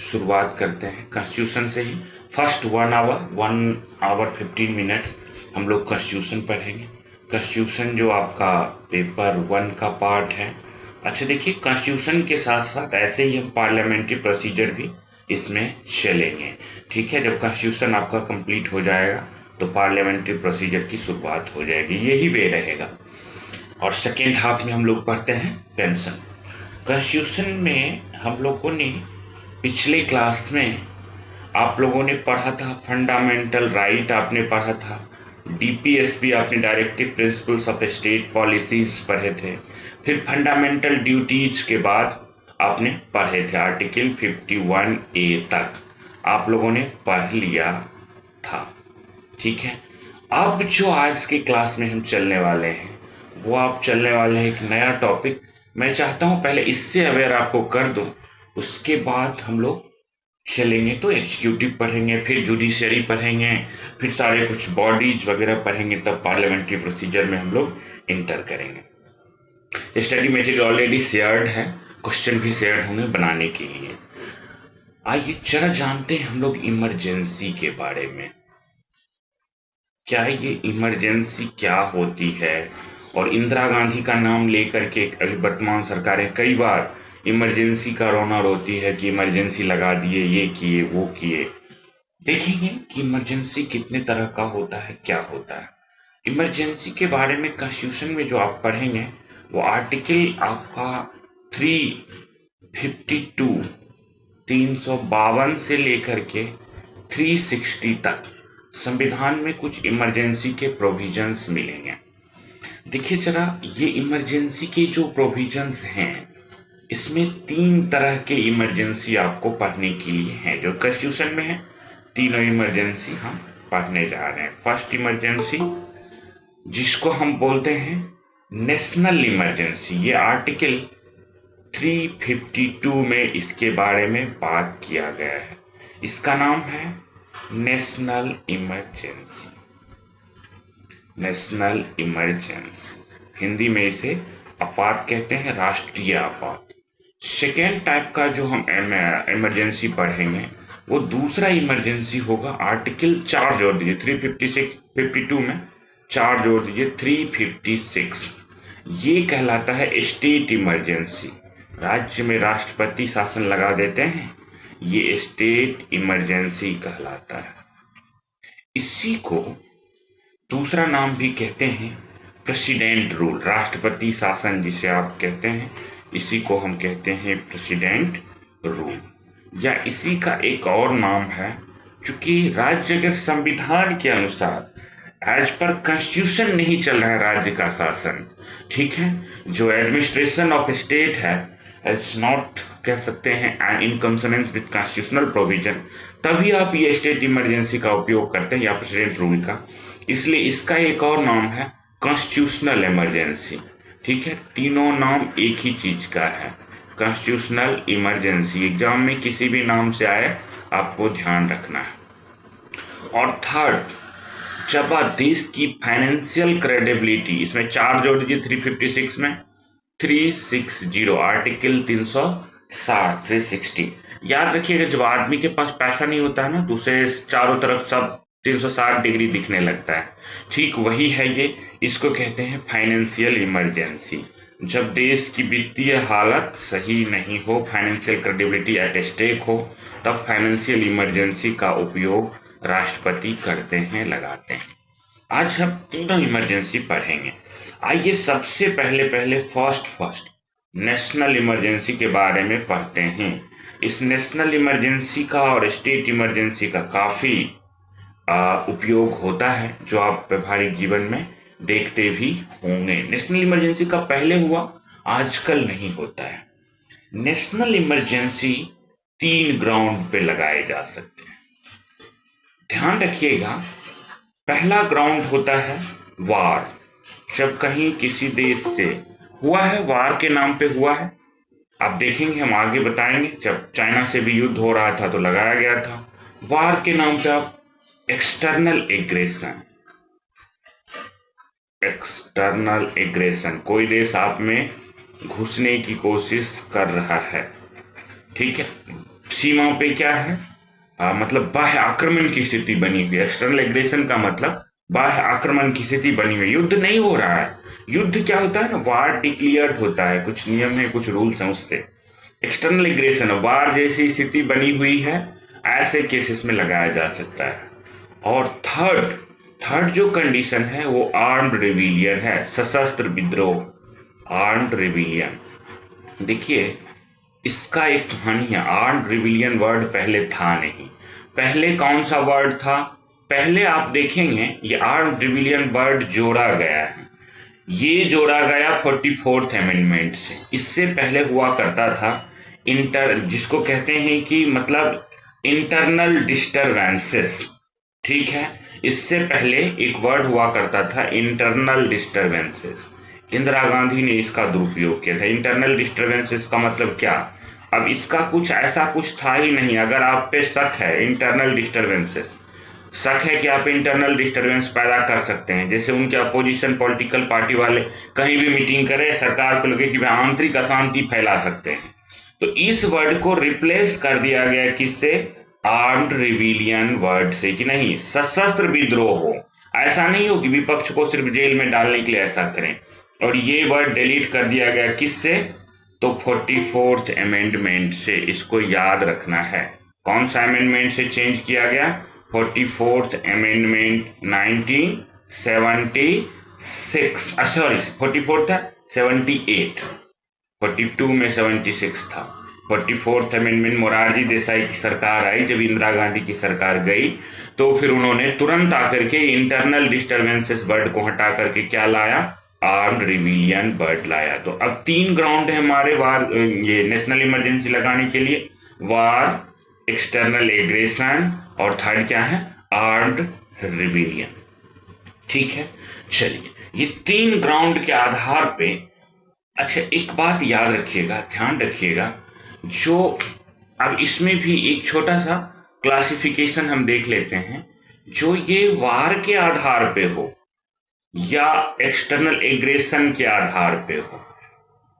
शुरुआत करते हैं कॉन्स्टिट्यूशन से ही। फर्स्ट 1 आवर 15 मिनट्स हम लोग कॉन्स्टिट्यूशन पढ़ेंगे। कॉन्स्टिट्यूशन जो आपका पेपर 1 का पार्ट है। अच्छा देखिए, कॉन्स्टिट्यूशन के साथ साथ ऐसे ही हम पार्लियामेंट्री प्रोसीजर भी इसमें चलेंगे। ठीक है, जब कॉन्स्टिट्यूशन आपका कंप्लीट हो जाएगा तो पार्लियामेंट्री प्रोसीजर की शुरुआत हो जाएगी, यही वे रहेगा। और सेकेंड हाफ में हम लोग पढ़ते हैं पेंशन। कॉन्स्टिट्यूशन में हम लोगों ने पिछले क्लास में आप लोगों ने पढ़ा था फंडामेंटल राइट, आपने पढ़ा था डीपीएसपी, आपने directive principles of state policies पढ़े थे। फिर फंडामेंटल ड्यूटीज के बाद आपने पढ़े थे आर्टिकल 51A तक आप लोगों ने पढ़ लिया था। ठीक है, अब जो आज के क्लास में हम चलने वाले हैं वो आप चलने वाले हैं एक नया टॉपिक। मैं चाहता हूं पहले इससे अवेयर आपको कर दूं, उसके बाद हम लोग चलेंगे तो एग्जीक्यूटिव पढ़ेंगे, फिर जुडिशरी पढ़ेंगे, फिर सारे कुछ बॉडीज वगैरह पढ़ेंगे, तब पार्लियामेंट्री प्रोसीजर में हम लोग इंटर करेंगे। स्टडी मटेरियल ऑलरेडी शेयर्ड है, क्वेश्चन भी शेयर होंगे बनाने के लिए। आइए जरा जानते हैं हम लोग इमरजेंसी के बारे में। क्या ये इमरजेंसी क्या होती है? और इंदिरा गांधी का नाम लेकर के अभी वर्तमान सरकारें कई बार इमरजेंसी का रोना रोती है कि इमरजेंसी लगा दिए, ये किए वो किए। देखेंगे कि इमरजेंसी कितने तरह का होता है, क्या होता है। इमरजेंसी के बारे में कॉन्स्टिट्यूशन में जो आप पढ़ेंगे वो आर्टिकल आपका 352 352 से लेकर के 360 तक संविधान में कुछ इमरजेंसी के प्रोविजंस मिलेंगे। देखिए जरा, ये इमरजेंसी के जो प्रोविजंस हैं इसमें 3 तरह के इमरजेंसी आपको पढ़ने के लिए हैं जो कॉन्स्टिट्यूशन में है। तीनों इमरजेंसी हम पढ़ने जा रहे हैं। फर्स्ट इमरजेंसी जिसको हम बोलते हैं नेशनल इमरजेंसी, ये आर्टिकल 352 में इसके बारे में बात किया गया है। इसका नाम है national emergency. National emergency, Hindi में इसे आपात कहते हैं, राष्ट्रीय आपात। सेकेंड टाइप का जो हम इमरजेंसी पढ़ेंगे वो दूसरा इमरजेंसी होगा। आर्टिकल 4 जोड़ दीजिए, 356 52 में 4 जोड़ दीजिए, 356। ये कहलाता है स्टेट इमरजेंसी। राज्य में राष्ट्रपति शासन लगा देते हैं, ये स्टेट इमरजेंसी कहलाता है। इसी को दूसरा नाम भी कहते हैं प्रेसिडेंट रूल, राष्ट्रपति शासन जिसे आप कहते हैं, इसी को हम कहते हैं प्रेसिडेंट रूल। या इसी का एक और नाम है, क्योंकि राज्य के संविधान के अनुसार एज पर कॉन्स्टिट्यूशन नहीं चल रहा है राज्य का शासन। ठीक है, जो एडमिनिस्ट्रेशन ऑफ स्टेट है इट्स नॉट कह सकते हैं इन कंसोनेंस विद कॉन्स्टिट्यूशनल प्रोविजन, तभी आप ये स्टेट इमरजेंसी का उपयोग करते हैं या प्रेसिडेंट रूल का। इसलिए इसका एक और नाम है कॉन्स्टिट्यूशनल इमरजेंसी। ठीक है, तीनों नाम एक ही चीज का है, कॉन्स्टिट्यूशनल इमरजेंसी। एग्जाम में किसी भी नाम से आए आपको ध्यान रखना है। और थर्ड, जब देश की फाइनेंशियल क्रेडिबिलिटी, इसमें 4 जोड़ दीजिए 356 में, 360 आर्टिकल 360 360। याद रखिएगा, जब आदमी के पास पैसा नहीं होता है ना तो उसे चारों तरफ सब 360 डिग्री दिखने लगता है। ठीक वही है ये, इसको कहते हैं फाइनेंशियल इमरजेंसी। जब देश की वित्तीय हालत सही नहीं हो, फाइनेंशियल क्रेडिबिलिटी एट स्टेक हो, तब फाइनेंशियल इमरजेंसी का उपयोग राष्ट्रपति करते हैं, लगाते हैं। आज हम तीनों इमरजेंसी पढ़ेंगे। आइए सबसे पहले फर्स्ट नेशनल इमरजेंसी के बारे में पढ़ते हैं। इस नेशनल इमरजेंसी का और स्टेट इमरजेंसी का काफी उपयोग होता है, जो आप व्यवहारिक जीवन में देखते भी होंगे। नेशनल इमरजेंसी का पहले हुआ, आजकल नहीं होता है। नेशनल इमरजेंसी 3 ग्राउंड पे लगाए जा सकते हैं, ध्यान रखिएगा। पहला ग्राउंड होता है वार, जब कहीं किसी देश से हुआ है, वार के नाम पे हुआ है। आप देखेंगे, हम आगे बताएंगे, जब चाइना से भी युद्ध हो रहा था तो लगाया गया था। वार के नाम पे आप एक्सटर्नल एग्रेशन, एक्सटर्नल एग्रेशन, कोई देश आप में घुसने की कोशिश कर रहा है। ठीक है, सीमाओं पे क्या है, मतलब बाह्य आक्रमण की स्थिति बनी हुई है। एक्सटर्नल एग्रेशन का मतलब बाह्य आक्रमण की स्थिति बनी हुई है, युद्ध नहीं हो रहा है। युद्ध क्या होता है ना, वार डिक्लेयर्ड होता है, कुछ नियम है, कुछ रूल्स हैं उससे। एक्सटर्नल एग्रेशन वार जैसी स्थिति बनी हुई है, ऐसे केसेस में लगाया जा सकता है। और थर्ड थर्ड जो कंडीशन है वो आर्म्ड रिविलियन है, सशस्त्र विद्रोह, आर्म्ड रिविलियन। देखिए इसका एक कहानी है। आर्म्ड रिविलियन वर्ड पहले था नहीं। पहले कौन सा वर्ड था? पहले आप देखेंगे ये आर्म्ड रिविलियन वर्ड जोड़ा गया है। ये जोड़ा गया 44th अमेंडमेंट से। इससे पहले हुआ करता था जिसको कहते हैं कि मतलब इंटरनल डिस्टरबेंसेस, ठीक है। इससे पहले एक वर्ड हुआ करता था इंटरनल डिस्टरबेंसेस। इंदिरा गांधी ने इसका दुरुपयोग किया था। इंटरनल डिस्टरबेंसेस का मतलब क्या? अब इसका कुछ ऐसा कुछ था ही नहीं। अगर आप पे शक है इंटरनल डिस्टरबेंसेस, शक है कि आप इंटरनल डिस्टरबेंस पैदा कर सकते हैं, जैसे उनके अपोजिशन पॉलिटिकल पार्टी वाले कहीं भी मीटिंग करें, सरकार को लगे कि वे आंतरिक अशांति फैला सकते हैं, तो इस वर्ड को रिप्लेस कर दिया गया किससे? आर्म्ड रिविलियन वर्ड से, कि नहीं सशस्त्र विद्रोह हो। ऐसा नहीं हो कि विपक्ष को सिर्फ जेल में डालने के लिए ऐसा करें। और ये वर्ड डिलीट कर दिया गया किससे? तो 44th अमेंडमेंट से। इसको याद रखना है। कौन सा अमेंडमेंट से चेंज किया गया? 44th अमेंडमेंट 1976, सॉरी 44 था, 78, 42 में 76 था। 44th अमेंडमेंट मोरारजी देसाई की सरकार आई, जब इंदिरा गांधी की सरकार गई तो फिर उन्होंने तुरंत आकर के इंटरनल डिस्टरबेंसेस वर्ड को हटा करके क्या लाया? आर्म्ड रिविलियन वर्ड लाया। तो अब 3 ग्राउंड है हमारे वार, ये नेशनल इमरजेंसी लगाने के लिए। वार, एक्सटर्नल एग्रेशन, और थर्ड क्या है? Armed rebellion. ठीक है, चलिए ये 3 ग्राउंड के आधार पे। अच्छा एक बात याद रखिएगा, ध्यान रखिएगा, जो अब इसमें भी एक छोटा सा क्लासिफिकेशन हम देख लेते हैं। जो ये वार के आधार पे हो या एक्सटर्नल एग्रेशन के आधार पे हो,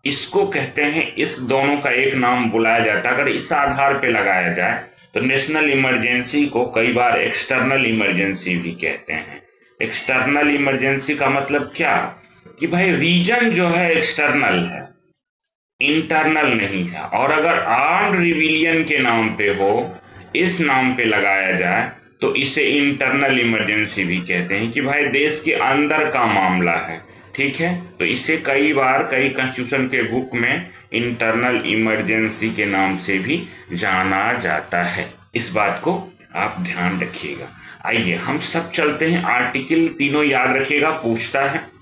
इसको कहते हैं, इस दोनों का एक नाम बुलाया जाता है। अगर इस आधार पे लगाया जाए तो नेशनल इमरजेंसी को कई बार एक्सटर्नल इमरजेंसी भी कहते हैं। एक्सटर्नल इमरजेंसी का मतलब क्या? कि भाई रीजन जो है एक्सटर्नल है, इंटरनल नहीं है। और अगर आर्म्ड रिविलियन के नाम पे हो, इस नाम पे लगाया जाए, तो इसे इंटरनल इमरजेंसी भी कहते हैं, कि भाई देश के अंदर का मामला है, ठीक है। तो इसे कई बार कई कॉन्स्टिट्यूशन के बुक में इंटरनल इमरजेंसी के नाम से भी जाना जाता है। इस बात को आप ध्यान रखिएगा। आइए हम सब चलते हैं, आर्टिकल तीनों याद रखिएगा, पूछता है।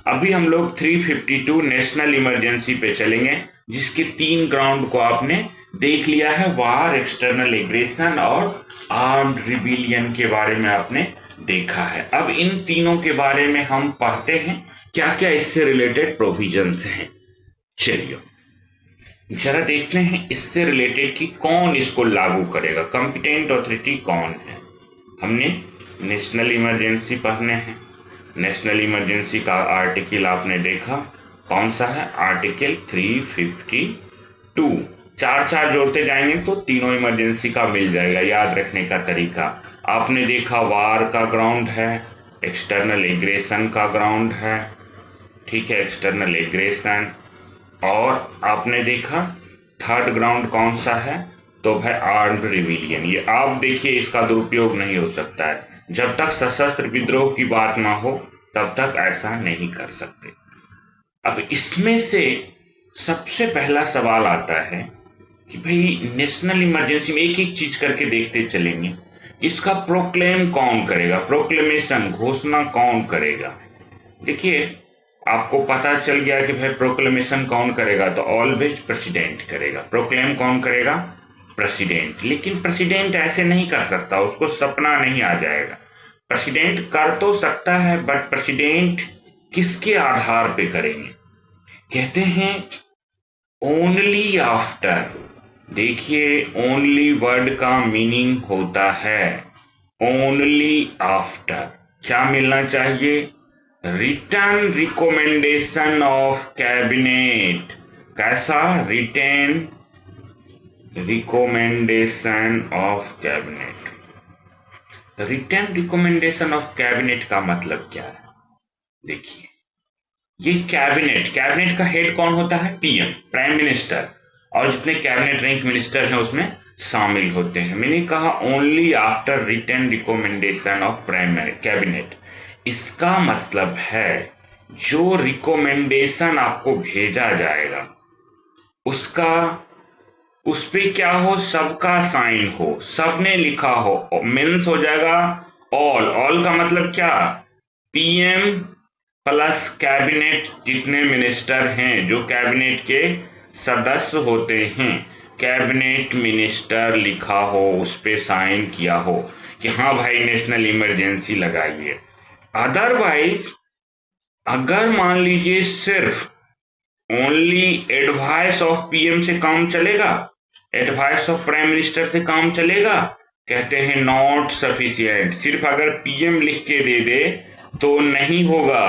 अभी हम लोग 352 नेशनल इमरजेंसी पे चलेंगे, जिसके 3 ग्राउंड को आपने देख लिया है। वार, एक्सटर्नल एग्रेशन और आर्म्ड रिबिलियन के बारे में आपने देखा है। अब इन तीनों के बारे में हम पढ़ते हैं क्या क्या इससे रिलेटेड प्रोविजंस हैं। चलिए जरा देखते हैं इससे रिलेटेड कि कौन इसको लागू करेगा, कॉम्पिटेंट अथॉरिटी कौन है। हमने नेशनल इमरजेंसी पढ़ने हैं। नेशनल इमरजेंसी का आर्टिकल आपने देखा, कौन सा है? आर्टिकल 352। 4 जोड़ते जाएंगे तो तीनों इमरजेंसी का मिल जाएगा। याद रखने का तरीका आपने देखा, वार का ग्राउंड है, एक्सटर्नल एग्रेशन का ग्राउंड है, ठीक है, एक्सटर्नल एग्रेशन। और आपने देखा थर्ड ग्राउंड कौन सा है? तो भाई आर्म्ड रिबिलियन। ये आप देखिए, इसका दुरुपयोग नहीं हो सकता है। जब तक सशस्त्र विद्रोह की बात ना हो तब तक ऐसा नहीं कर सकते। अब इसमें से सबसे पहला सवाल आता है कि भाई नेशनल इमरजेंसी में एक एक चीज करके देखते चलेंगे। इसका प्रोक्लेम कौन करेगा? प्रोक्लेमेशन, घोषणा कौन करेगा? देखिए आपको पता चल गया कि भाई प्रोक्लेमेशन कौन करेगा, तो ऑलवेज प्रेसिडेंट करेगा। प्रोक्लेम कौन करेगा? प्रेसिडेंट। लेकिन प्रेसिडेंट ऐसे नहीं कर सकता, उसको सपना नहीं आ जाएगा। प्रेसिडेंट कर तो सकता है, बट प्रेसिडेंट किसके आधार पे करेंगे? कहते हैं ओनली आफ्टर। देखिए ओनली वर्ड का मीनिंग होता है ओनली आफ्टर। क्या मिलना चाहिए? Return recommendation of cabinet. कैसा? Return recommendation of cabinet. Written recommendation of cabinet का मतलब क्या है? देखिए, ये कैबिनेट का हेड कौन होता है? पीएम, प्राइम मिनिस्टर, और जितने कैबिनेट रैंक मिनिस्टर हैं उसमें शामिल होते हैं। मैंने कहा only after written recommendation of prime cabinet. इसका मतलब है जो रिकमेंडेशन आपको भेजा जाएगा उसका, उस पे क्या हो, सबका साइन हो, सबने लिखा हो, मीन्स हो जाएगा ऑल का मतलब क्या? पीएम प्लस कैबिनेट जितने मिनिस्टर हैं, जो कैबिनेट के सदस्य होते हैं, कैबिनेट मिनिस्टर लिखा हो, उस पे साइन किया हो कि हाँ भाई नेशनल इमरजेंसी लगाइए। अदरवाइज अगर मान लीजिए सिर्फ ओनली एडवाइस ऑफ पीएम से काम चलेगा, एडवाइस ऑफ प्राइम मिनिस्टर से काम चलेगा, कहते हैं नॉट सफिशिएंट। सिर्फ अगर पीएम लिख के दे दे तो नहीं होगा,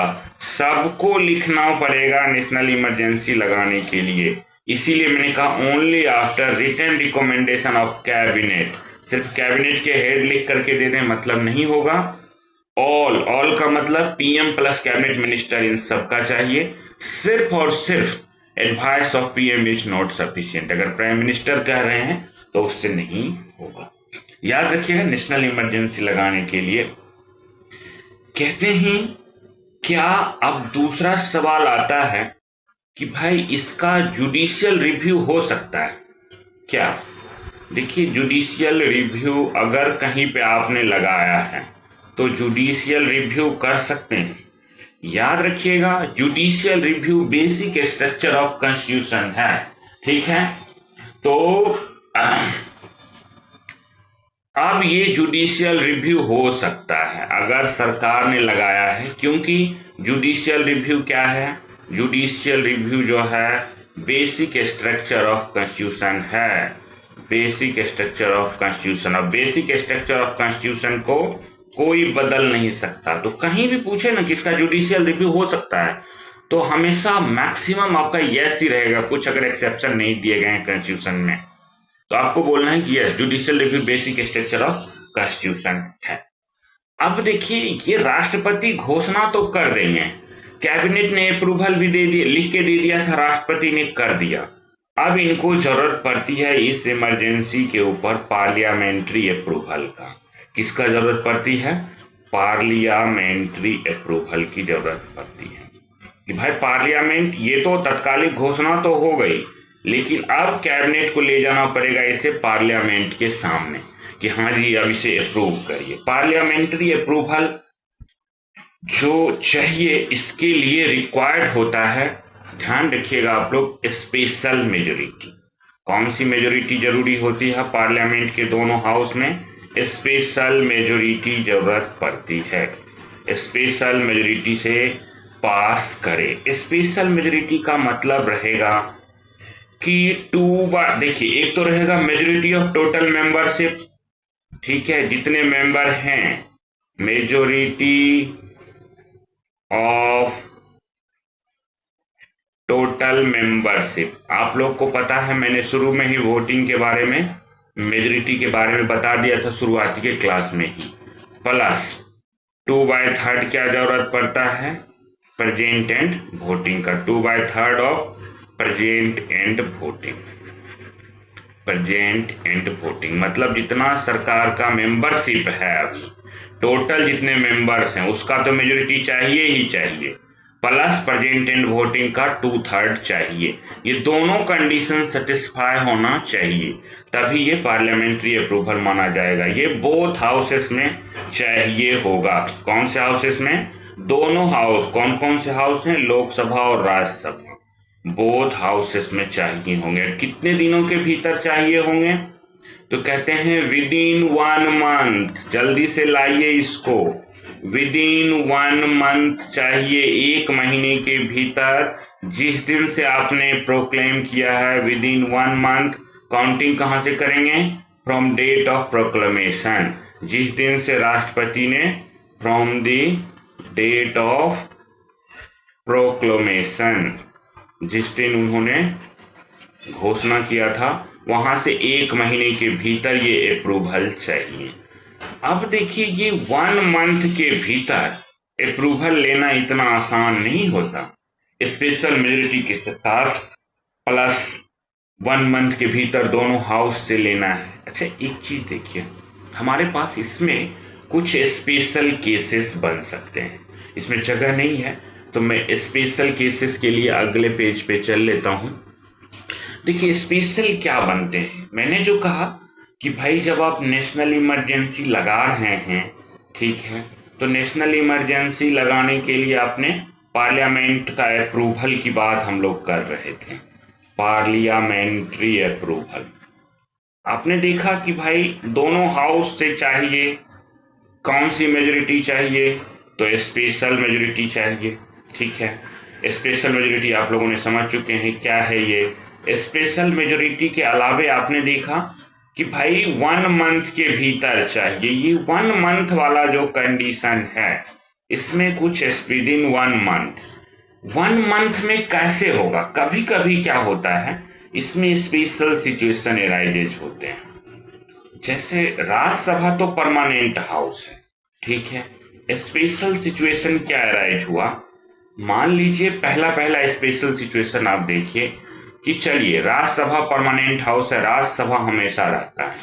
सबको लिखना पड़ेगा नेशनल इमरजेंसी लगाने के लिए। इसीलिए मैंने कहा only after written recommendation of cabinet. सिर्फ कैबिनेट के हेड लिख करके दे दें मतलब नहीं होगा, ऑल का मतलब पीएम प्लस कैबिनेट मिनिस्टर, इन सबका चाहिए। सिर्फ और सिर्फ advice of PM is not sufficient, अगर प्राइम मिनिस्टर कह रहे हैं तो उससे नहीं होगा। याद रखिएगा, नेशनल इमरजेंसी लगाने के लिए कहते हैं क्या। अब दूसरा सवाल आता है कि भाई इसका जुडिशियल रिव्यू हो सकता है क्या? देखिए, जुडिशियल रिव्यू अगर कहीं पे आपने लगाया है तो जुडिशियल रिव्यू कर सकते हैं। याद रखिएगा, judicial review basic structure of constitution है, ठीक है? तो अब ये जुडिशियल रिव्यू हो सकता है अगर सरकार ने लगाया है, क्योंकि जुडिशियल रिव्यू क्या है? जुडिशियल रिव्यू जो है बेसिक स्ट्रक्चर ऑफ कॉन्स्टिट्यूशन है, बेसिक स्ट्रक्चर ऑफ कॉन्स्टिट्यूशन। और बेसिक स्ट्रक्चर ऑफ कॉन्स्टिट्यूशन को कोई बदल नहीं सकता। तो कहीं भी पूछे ना किसका जुडिशियल रिव्यू हो सकता है, तो हमेशा मैक्सिमम आपका यस ही रहेगा, कुछ अगर एक्सेप्शन नहीं दिए गए हैं कॉन्स्टिट्यूशन में तो आपको बोलना है कि yes, judicial review basic structure of constitution है। अब देखिए, ये राष्ट्रपति घोषणा तो कर रही है, कैबिनेट ने अप्रूवल भी दे दिया, लिख के दे दिया था, राष्ट्रपति ने कर दिया। अब इनको जरूरत पड़ती है इस इमरजेंसी के ऊपर पार्लियामेंट्री अप्रूवल का। किसका जरूरत पड़ती है? पार्लियामेंट्री अप्रूवल की जरूरत पड़ती है कि भाई पार्लियामेंट, ये तो तत्कालिक घोषणा तो हो गई, लेकिन अब कैबिनेट को ले जाना पड़ेगा इसे पार्लियामेंट के सामने कि हाँ जी अब इसे अप्रूव करिए। पार्लियामेंट्री अप्रूवल जो चाहिए इसके लिए रिक्वायर्ड होता है, ध्यान रखिएगा आप लोग, स्पेशल मेजोरिटी। कौन सी मेजोरिटी जरूरी होती है पार्लियामेंट के दोनों हाउस में? स्पेशल मेजोरिटी जरूरत पड़ती है, स्पेशल मेजोरिटी से पास करे। स्पेशल मेजोरिटी का मतलब रहेगा कि देखिए, एक तो रहेगा मेजोरिटी ऑफ टोटल मेंबरशिप, ठीक है, जितने मेंबर हैं, मेजोरिटी ऑफ टोटल मेंबरशिप। आप लोग को पता है मैंने शुरू में ही वोटिंग के बारे में, मेजोरिटी के बारे में बता दिया था शुरुआती के क्लास में ही, प्लस 2/3 क्या जरूरत पड़ता है? प्रेजेंट एंड वोटिंग का, 2/3 of present and voting. Present and voting मतलब जितना सरकार का मेंबरशिप है, टोटल जितने मेंबर्स हैं उसका तो मेजोरिटी चाहिए ही चाहिए, प्लस प्रेजेंट एंड वोटिंग का 2/3 चाहिए। ये दोनों कंडीशन सेटिस्फाई होना चाहिए, तभी ये पार्लियामेंट्री अप्रूवल माना जाएगा। ये बोथ हाउसेस में चाहिए होगा। कौन से हाउसेस में? दोनों हाउस। कौन कौन से हाउस हैं? लोकसभा और राज्यसभा, बोथ हाउसेस में चाहिए होंगे। कितने दिनों के भीतर चाहिए होंगे? तो कहते हैं विद इन 1 मंथ, जल्दी से लाइए इसको, विद इन 1 मंथ चाहिए, 1 महीने के भीतर, जिस दिन से आपने प्रोक्लेम किया है विद इन 1 मंथ। काउंटिंग कहां से करेंगे? फ्रॉम डेट ऑफ प्रोक्लेमेशन, जिस दिन से राष्ट्रपति ने, from the date of proclamation, जिस दिन उन्होंने घोषणा किया था वहां से 1 महीने के भीतर ये अप्रूवल चाहिए। अब देखिए, ये 1 मंथ के भीतर अप्रूवल लेना इतना आसान नहीं होता। स्पेशल मेजोरिटी के साथ प्लस 1 मंथ के भीतर दोनों हाउस से लेना है। अच्छा, एक चीज देखिए, हमारे पास इसमें कुछ स्पेशल केसेस बन सकते हैं। इसमें जगह नहीं है तो मैं स्पेशल केसेस के लिए अगले पेज पे चल लेता हूं। देखिए, स्पेशल क्या बनते हैं। मैंने जो कहा कि भाई जब आप नेशनल इमरजेंसी लगा रहे हैं, ठीक है, तो नेशनल इमरजेंसी लगाने के लिए आपने पार्लियामेंट का अप्रूवल की बात हम लोग कर रहे थे, पार्लियामेंट्री अप्रूवल। आपने देखा कि भाई दोनों हाउस से चाहिए, कौन सी मेजोरिटी चाहिए, तो स्पेशल मेजोरिटी चाहिए। ठीक है, स्पेशल मेजोरिटी आप लोगों ने समझ चुके हैं क्या है ये। स्पेशल मेजोरिटी के अलावे आपने देखा कि भाई 1 मंथ के भीतर चाहिए। ये 1 मंथ वाला जो कंडीशन है, इसमें कुछ विद इन 1 मंथ। 1 मंथ में कैसे होगा, कभी कभी क्या होता है, इसमें स्पेशल सिचुएशन एराइजेज होते हैं। जैसे राज्यसभा तो परमानेंट हाउस है, ठीक है। स्पेशल सिचुएशन क्या अराइज हुआ, मान लीजिए पहला पहला स्पेशल सिचुएशन आप देखिए कि चलिए राज्यसभा परमानेंट हाउस है, राज्यसभा हमेशा रहता है,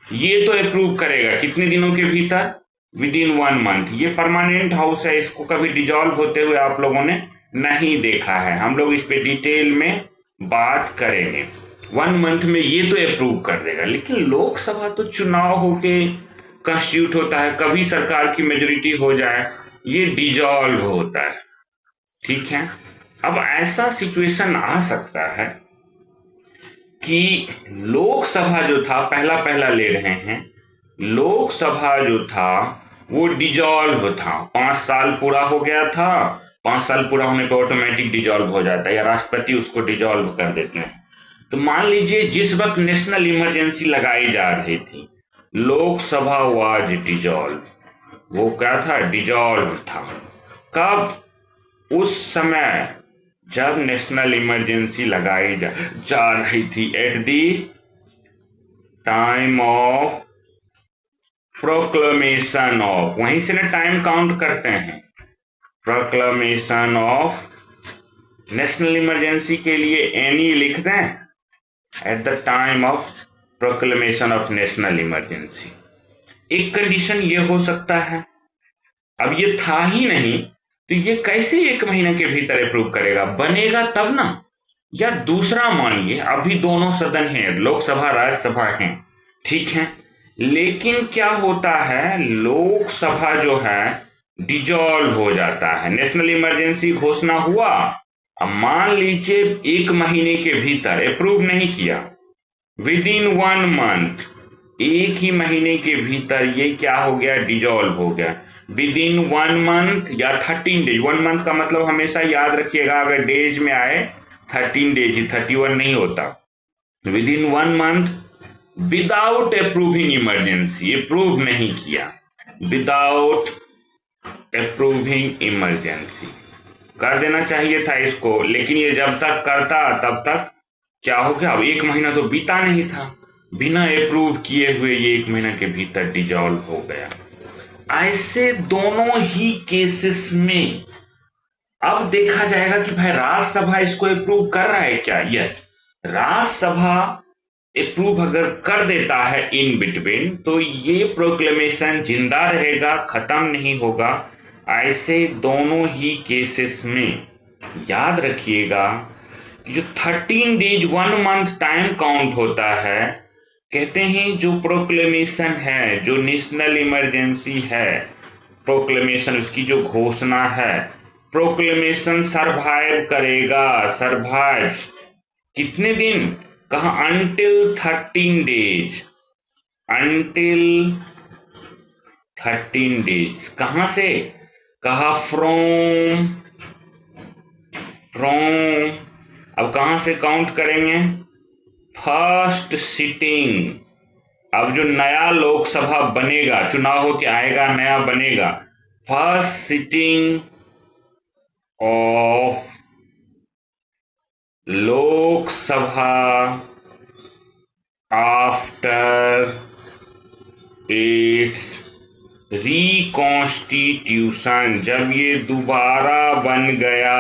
ये तो अप्रूव करेगा कितने दिनों के भीतर, विद इन 1 मंथ। ये परमानेंट हाउस है, इसको कभी डिजॉल्व होते हुए आप लोगों ने नहीं देखा है, हम लोग इस पे डिटेल में बात करेंगे। 1 मंथ में ये तो अप्रूव कर देगा। लेकिन लोकसभा तो चुनाव होके कॉन्स्टिट्यूट होता है, कभी सरकार की मेजोरिटी हो जाए, ये डिजॉल्व होता है। ठीक है, अब ऐसा सिचुएशन आ सकता है कि लोकसभा जो था, पहला पहला ले रहे हैं, लोकसभा जो था वो डिजॉल्व था, 5 साल पूरा हो गया था, 5 साल पूरा होने पर ऑटोमेटिक डिजॉल्व हो जाता है या राष्ट्रपति उसको डिजॉल्व कर देते हैं। तो मान लीजिए जिस वक्त नेशनल इमरजेंसी लगाई जा रही थी, लोकसभा वाज डिजॉल्व, वो क्या था, डिजॉल्व था। कब, उस समय जब नेशनल इमरजेंसी लगाई जा रही थी, at the time of proclamation of, वहीं से ना टाइम काउंट करते हैं, प्रोक्लेमेशन ऑफ नेशनल इमरजेंसी के लिए एनी लिख दें, at the time of proclamation of national emergency. एक कंडीशन ये हो सकता है, अब ये था ही नहीं तो ये कैसे 1 महीने के भीतर अप्रूव करेगा, बनेगा तब ना। या दूसरा मानिए अभी दोनों सदन हैं, लोकसभा राज्यसभा हैं, ठीक है, लेकिन क्या होता है, लोकसभा जो है डिजॉल्व हो जाता है, नेशनल इमरजेंसी घोषणा हुआ, अब मान लीजिए 1 महीने के भीतर अप्रूव नहीं किया, विद इन 1 मंथ, 1 ही महीने के भीतर ये क्या हो गया, डिजॉल्व हो गया। विद इन 1 मंथ या 13 डेज, 1 मंथ का मतलब हमेशा याद रखिएगा, अगर डेज में आए 13 डेज ही, 31 नहीं होता। With in 1 month without approving emergency, approve नहीं किया, विदाउट अप्रूविंग इमरजेंसी कर देना चाहिए था इसको, लेकिन ये जब तक करता तब तक क्या हो गया, अब 1 महीना तो बीता नहीं था, बिना अप्रूव किए हुए ये 1 महीना के भीतर डिजॉल्व हो गया। ऐसे दोनों ही केसेस में अब देखा जाएगा कि भाई राज्यसभा इसको अप्रूव कर रहा है क्या। यस, राज्यसभा अप्रूव अगर कर देता है इन बिटवीन, तो ये प्रोक्लेमेशन जिंदा रहेगा, खत्म नहीं होगा। ऐसे दोनों ही केसेस में याद रखिएगा कि जो 13 डेज 1 मंथ टाइम काउंट होता है, कहते हैं जो प्रोक्लेमेशन है, जो नेशनल इमरजेंसी है, प्रोक्लेमेशन उसकी जो घोषणा है, प्रोक्लेमेशन सरवाइव करेगा, सरवाइव कितने दिन, कहा अंटिल 13 डेज, अंटिल 13 डेज, कहां से, कहा फ्रॉम, अब कहां से काउंट करेंगे, फर्स्ट सिटिंग। अब जो नया लोकसभा बनेगा, चुनाव होके आएगा, नया बनेगा, first sitting of Lok Sabha after it's reconstitution, जब ये दोबारा बन गया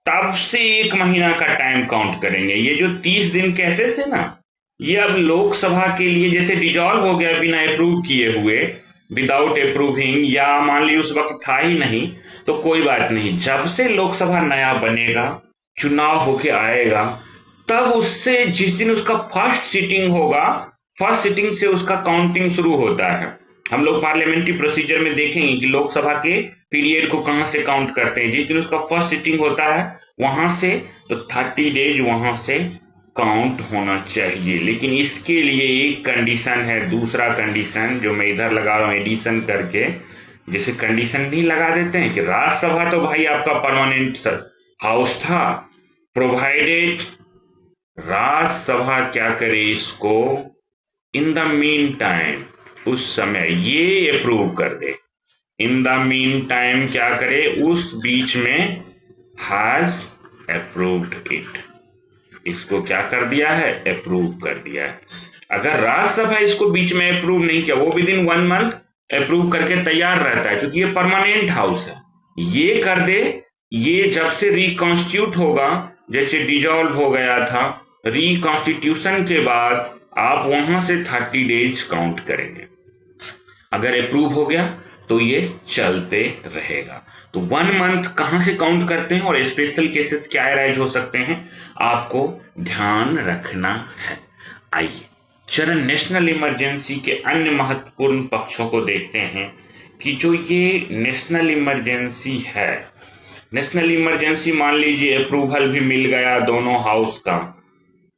तब से 1 महीना का टाइम काउंट करेंगे। ये जो 30 दिन कहते थे ना, ये अब लोकसभा के लिए जैसे डिजॉल्व हो गया बिना अप्रूव किए हुए, विदाउट अप्रूविंग, या मान ली उस वक्त था ही नहीं, तो कोई बात नहीं, जब से लोकसभा नया बनेगा, चुनाव होके आएगा, तब उससे जिस दिन उसका फर्स्ट सीटिंग होगा, फर्स्ट सीटिंग से उसका काउंटिंग शुरू होता है। हम लोग पार्लियामेंट्री प्रोसीजर में देखेंगे कि लोकसभा के पीरियड को कहां से काउंट करते हैं। जिस दिन उसका फर्स्ट सीटिंग होता है वहां से, तो 30 डेज वहां से काउंट होना चाहिए। लेकिन इसके लिए एक कंडीशन है, दूसरा कंडीशन जो मैं इधर लगा रहा हूं एडिशन करके, जैसे कंडीशन नहीं लगा देते हैं कि राज्यसभा तो भाई आपका परमानेंट हाउस था, प्रोवाइडेड राज्यसभा क्या करे इसको इन द मीन टाइम, उस समय ये अप्रूव कर दे। इन द मीन टाइम क्या करे, उस बीच में हैज अप्रूव्ड इट, इसको क्या कर दिया है, अप्रूव कर दिया है। अगर राज्यसभा इसको बीच में अप्रूव नहीं किया, वो विद इन 1 मंथ अप्रूव करके तैयार रहता है, क्योंकि ये परमानेंट हाउस है, ये कर दे। ये जब से रिकॉन्स्टिट्यूट होगा, जैसे डिजॉल्व हो गया था, रिकॉन्स्टिट्यूशन के बाद आप वहां से 30 डेज काउंट करेंगे। अगर अप्रूव हो गया तो ये चलते रहेगा। तो 1 मंथ कहां से काउंट करते हैं और स्पेशल केसेस क्या राइज हो सकते हैं, आपको ध्यान रखना है। आइए जरा नेशनल इमरजेंसी के अन्य महत्वपूर्ण पक्षों को देखते हैं कि जो ये नेशनल इमरजेंसी है, नेशनल इमरजेंसी मान लीजिए अप्रूवल भी मिल गया दोनों हाउस का,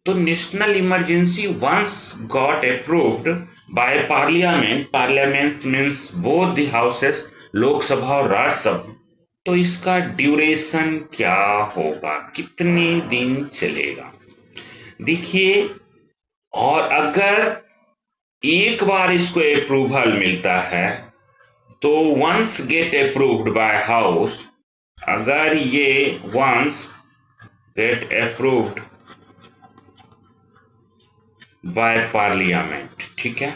तो national emergency once got approved by parliament, parliament means both the houses, Lok Sabha और राज्यसभा, तो इसका ड्यूरेशन क्या होगा, कितने दिन चलेगा। देखिए, और अगर एक बार इसको अप्रूवल मिलता है तो once get approved by house, अगर ये once get approved by parliament, ठीक है,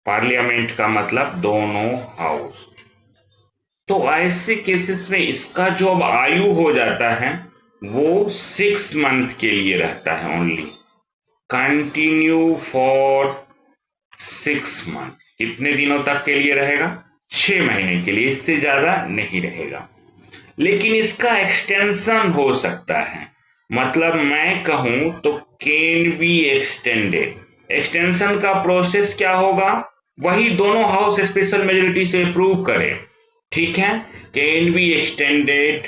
पार्लियामेंट का मतलब दोनों हाउस, तो ऐसे केसेस में इसका जो अब आयु हो जाता है वो 6 मंथ के लिए रहता है ओनली, कंटिन्यू फॉर 6 मंथ। कितने दिनों तक के लिए रहेगा, 6 महीने के लिए, इससे ज्यादा नहीं रहेगा। लेकिन इसका एक्सटेंशन हो सकता है, मतलब मैं कहूं तो कैन बी एक्सटेंडेड। एक्सटेंशन का प्रोसेस क्या होगा, वही दोनों हाउस स्पेशल मेजोरिटी से अप्रूव करे, ठीक है, can be extended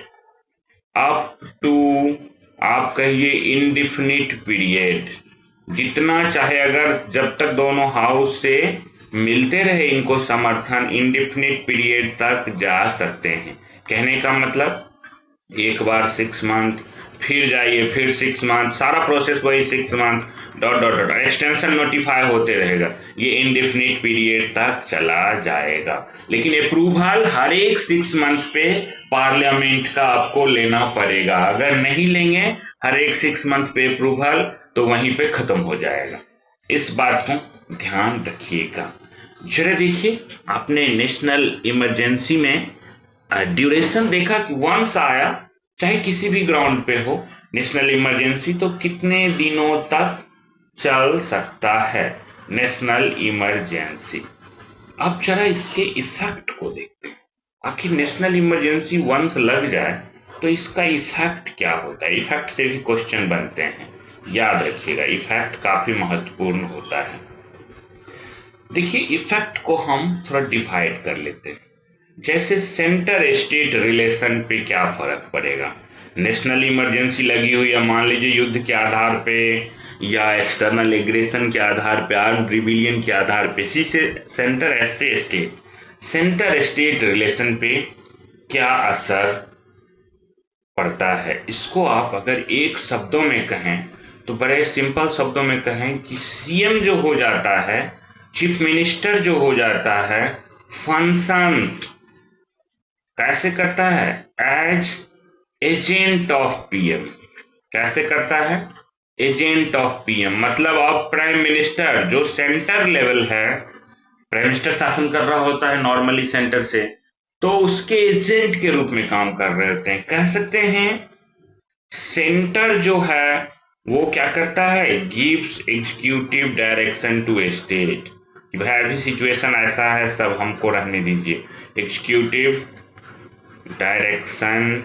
up to, आप कहिए इनडिफिनिट पीरियड, जितना चाहे, अगर जब तक दोनों हाउस से मिलते रहे इनको समर्थन, इनडिफिनिट पीरियड तक जा सकते हैं। कहने का मतलब एक बार 6 मंथ, फिर जाइए फिर 6 मंथ, सारा प्रोसेस वही 6 month, dot dot dot, extension notify होते रहेगा, ये इनडिफिनिट पीरियड तक चला जाएगा। लेकिन अप्रूवल हर एक 6 मंथ पे पार्लियामेंट का आपको लेना पड़ेगा, अगर नहीं लेंगे हर एक 6 मंथ पे अप्रूवल तो वहीं पे खत्म हो जाएगा। इस बात को ध्यान रखिएगा। जरा देखिए, आपने नेशनल इमरजेंसी में ड्यूरेशन देखा कि वंस आया, चाहे किसी भी ग्राउंड पे हो नेशनल इमरजेंसी, तो कितने दिनों तक चल सकता है नेशनल इमरजेंसी। अब जरा इसके इफेक्ट को देखते हैं, आखिर नेशनल इमरजेंसी वंस लग जाए तो इसका इफेक्ट क्या होता है। इफेक्ट से भी क्वेश्चन बनते हैं, याद रखिएगा, इफेक्ट काफी महत्वपूर्ण होता है। देखिए, इफेक्ट को हम थोड़ा डिवाइड कर लेते हैं। जैसे सेंटर स्टेट रिलेशन पे क्या फर्क पड़ेगा, नेशनल इमरजेंसी लगी हुई है, मान लीजिए युद्ध के आधार पे या एक्सटर्नल एग्रेशन के आधार पे, आर्म्ड रिबिलियन के आधार पे, इसी से सेंटर ऐसे स्टेट, सेंटर स्टेट रिलेशन पे क्या असर पड़ता है। इसको आप अगर एक शब्दों में कहें तो बड़े सिंपल शब्दों में कहें कि सीएम जो हो जाता है, चीफ मिनिस्टर जो हो जाता है, फंक्शंस कैसे करता है, एज एजेंट ऑफ पीएम, कैसे करता है, एजेंट ऑफ पीएम, मतलब अब प्राइम मिनिस्टर जो सेंटर लेवल है, प्राइम मिनिस्टर शासन कर रहा होता है नॉर्मली सेंटर से, तो उसके एजेंट के रूप में काम कर रहे होते हैं। कह सकते हैं सेंटर जो है वो क्या करता है, gives executive direction to a state, कि भाई अभी सिचुएशन ऐसा है, सब हमको रहने दीजिए, एग्जीक्यूटिव डायरेक्शन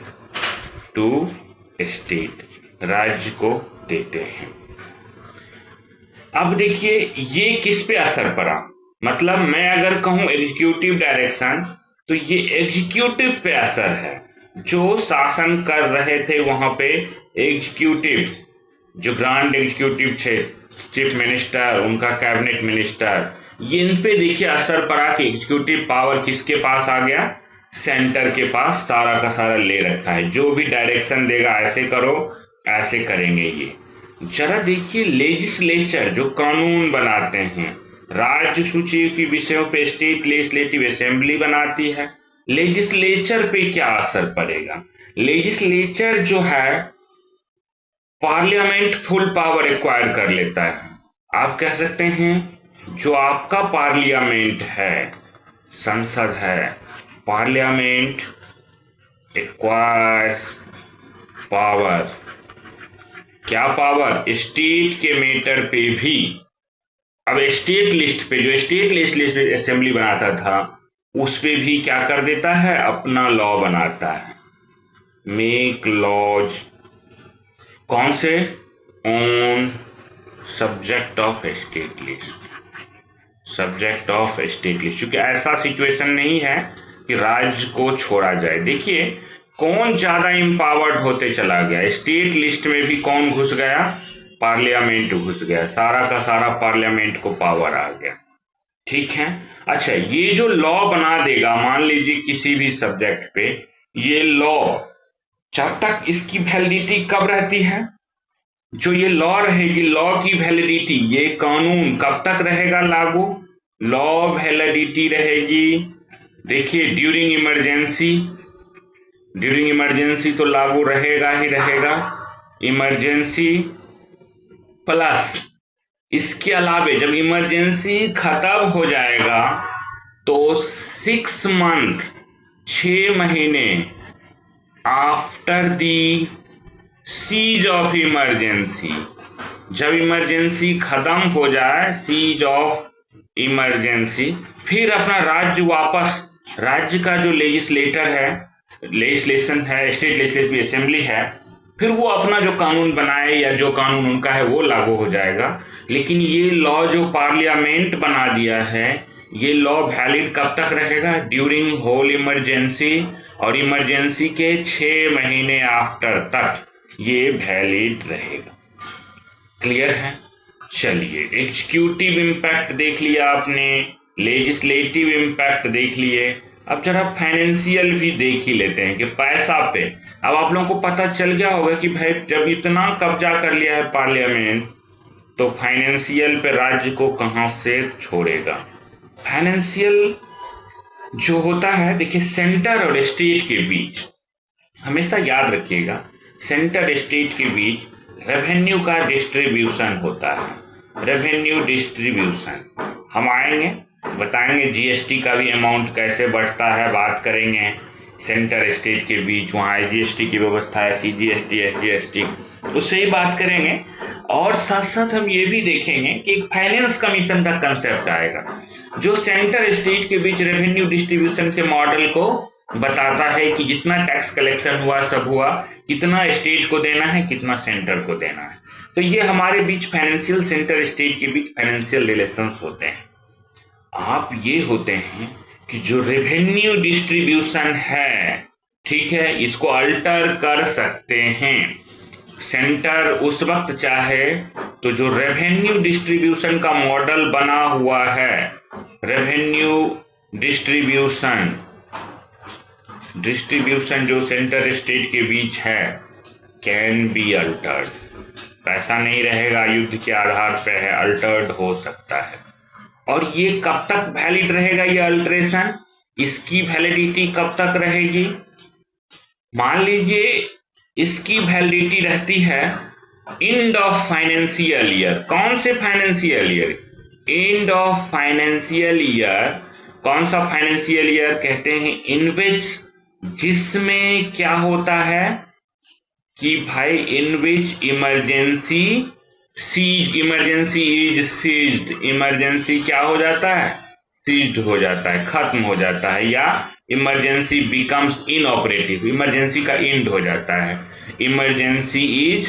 टू स्टेट, राज्य को देते हैं। अब देखिए ये किस पे असर पड़ा, मतलब मैं अगर कहूं एग्जीक्यूटिव डायरेक्शन, तो ये एग्जीक्यूटिव पे असर है। जो शासन कर रहे थे वहां पे एग्जीक्यूटिव, जो ग्रांड एग्जीक्यूटिव थे, चीफ मिनिस्टर, उनका कैबिनेट मिनिस्टर, ये इन पे देखिए असर पड़ा कि एग्जीक्यूटिव पावर किसके पास आ गया, सेंटर के पास सारा का सारा ले रखा है, जो भी डायरेक्शन देगा ऐसे करो, ऐसे करेंगे ये। जरा देखिए लेजिस्लेचर जो कानून बनाते हैं, राज्य सूची की विषयों पे स्टेट लेजिस्लेटिव असेंबली बनाती है, लेजिस्लेचर पे क्या असर पड़ेगा। लेजिस्लेचर जो है पार्लियामेंट फुल पावर एक्वायर कर लेता है। आप कह सकते हैं जो आपका पार्लियामेंट है, संसद है, पार्लियामेंट एक्वायर्स पावर, क्या पावर, स्टेट के मैटर पे भी। अब स्टेट लिस्ट पे, जो स्टेट लिस्ट असेंबली बनाता था, उस पे भी क्या कर देता है, अपना लॉ बनाता है, मेक लॉज, कौन से, on subject of state list, subject of state list, क्योंकि ऐसा सिचुएशन नहीं है कि राज्य को छोड़ा जाए। देखिए कौन ज्यादा इंपावर्ड होते चला गया, स्टेट लिस्ट में भी कौन घुस गया, पार्लियामेंट घुस गया, सारा का सारा पार्लियामेंट को पावर आ गया। ठीक है, अच्छा ये जो लॉ बना देगा, मान लीजिए किसी भी सब्जेक्ट पे, ये लॉ जब तक इसकी वैलिडिटी कब रहती है, जो ये लॉ रहेगी, लॉ की वैलिडिटी, ये कानून कब तक रहेगा लागू, लॉ वैलिडिटी रहेगी, देखिए ड्यूरिंग इमरजेंसी, ड्यूरिंग इमरजेंसी तो लागू रहेगा ही रहेगा, इमरजेंसी प्लस इसके अलावे जब इमरजेंसी खत्म हो जाएगा तो 6 मंथ, 6 महीने after the cease of emergency, जब इमरजेंसी खत्म हो जाए, सीज ऑफ इमरजेंसी, फिर अपना राज्य वापस, राज्य का जो लेजिस्लेटर है, लेजिस्लेशन है, स्टेट लेजिस्लेटिव असेंबली है, फिर वो अपना जो कानून बनाए या जो कानून उनका है वो लागू हो जाएगा। लेकिन ये लॉ जो पार्लियामेंट बना दिया है, ये लॉ वैलिड कब तक रहेगा, ड्यूरिंग होल इमरजेंसी, और इमरजेंसी के 6 महीने आफ्टर तक ये वैलिड रहेगा। क्लियर है, चलिए एग्जीक्यूटिव इंपैक्ट देख लिया आपने, लेजिस्लेटिव इंपैक्ट देख लिए, अब जरा फाइनेंशियल भी देख ही लेते हैं कि पैसा पे। अब आप लोगों को पता चल गया होगा कि भाई जब इतना कब्जा कर लिया है पार्लियामेंट, तो फाइनेंशियल पे राज्य को कहां से छोड़ेगा। फाइनेंशियल जो होता है, देखिए सेंटर और स्टेट के बीच, हमेशा याद रखिएगा, सेंटर स्टेट के बीच रेवेन्यू का डिस्ट्रीब्यूशन होता है, रेवेन्यू डिस्ट्रीब्यूशन। हम आएंगे बताएंगे जीएसटी का भी अमाउंट कैसे बढ़ता है, बात करेंगे सेंटर स्टेट के बीच, वहाँ जीएसटी की व्यवस्था है, सीजीएसटी, एसजीएसटी, उससे ही बात करेंगे। और साथ साथ हम ये भी देखेंगे कि एक फाइनेंस कमीशन का कंसेप्ट आएगा, जो सेंटर स्टेट के बीच रेवेन्यू डिस्ट्रीब्यूशन के मॉडल को बताता है कि जितना टैक्स कलेक्शन हुआ सब हुआ, कितना स्टेट को देना है, कितना सेंटर को देना है। तो ये हमारे बीच फाइनेंशियल, सेंटर स्टेट के बीच फाइनेंशियल रिलेशंस होते हैं। आप ये होते हैं कि जो रेवेन्यू डिस्ट्रीब्यूशन है, ठीक है, इसको अल्टर कर सकते हैं। सेंटर उस वक्त चाहे तो जो रेवेन्यू डिस्ट्रीब्यूशन का मॉडल बना हुआ है, रेवेन्यू डिस्ट्रीब्यूशन जो सेंटर स्टेट के बीच है, कैन बी अल्टर्ड। ऐसा नहीं रहेगा युद्ध के आधार पे है, अल्टर्ड हो सकता है। और ये कब तक वैलिड रहेगा, ये अल्टरेशन, इसकी वैलिडिटी कब तक रहेगी, मान लीजिए इसकी वैलिडिटी रहती है एंड ऑफ फाइनेंशियल ईयर। कौन से financial year? And of financial year. कौन सा फाइनेंशियल ईयर कहते हैं? इन विच, जिसमें क्या होता है कि भाई इन which emergency is seized. Emergency क्या हो जाता है? सीज्ड हो जाता है, खत्म हो जाता है, या इमरजेंसी बिकम्स इनऑपरेटिव, इमरजेंसी का एंड हो जाता है। इमरजेंसी इज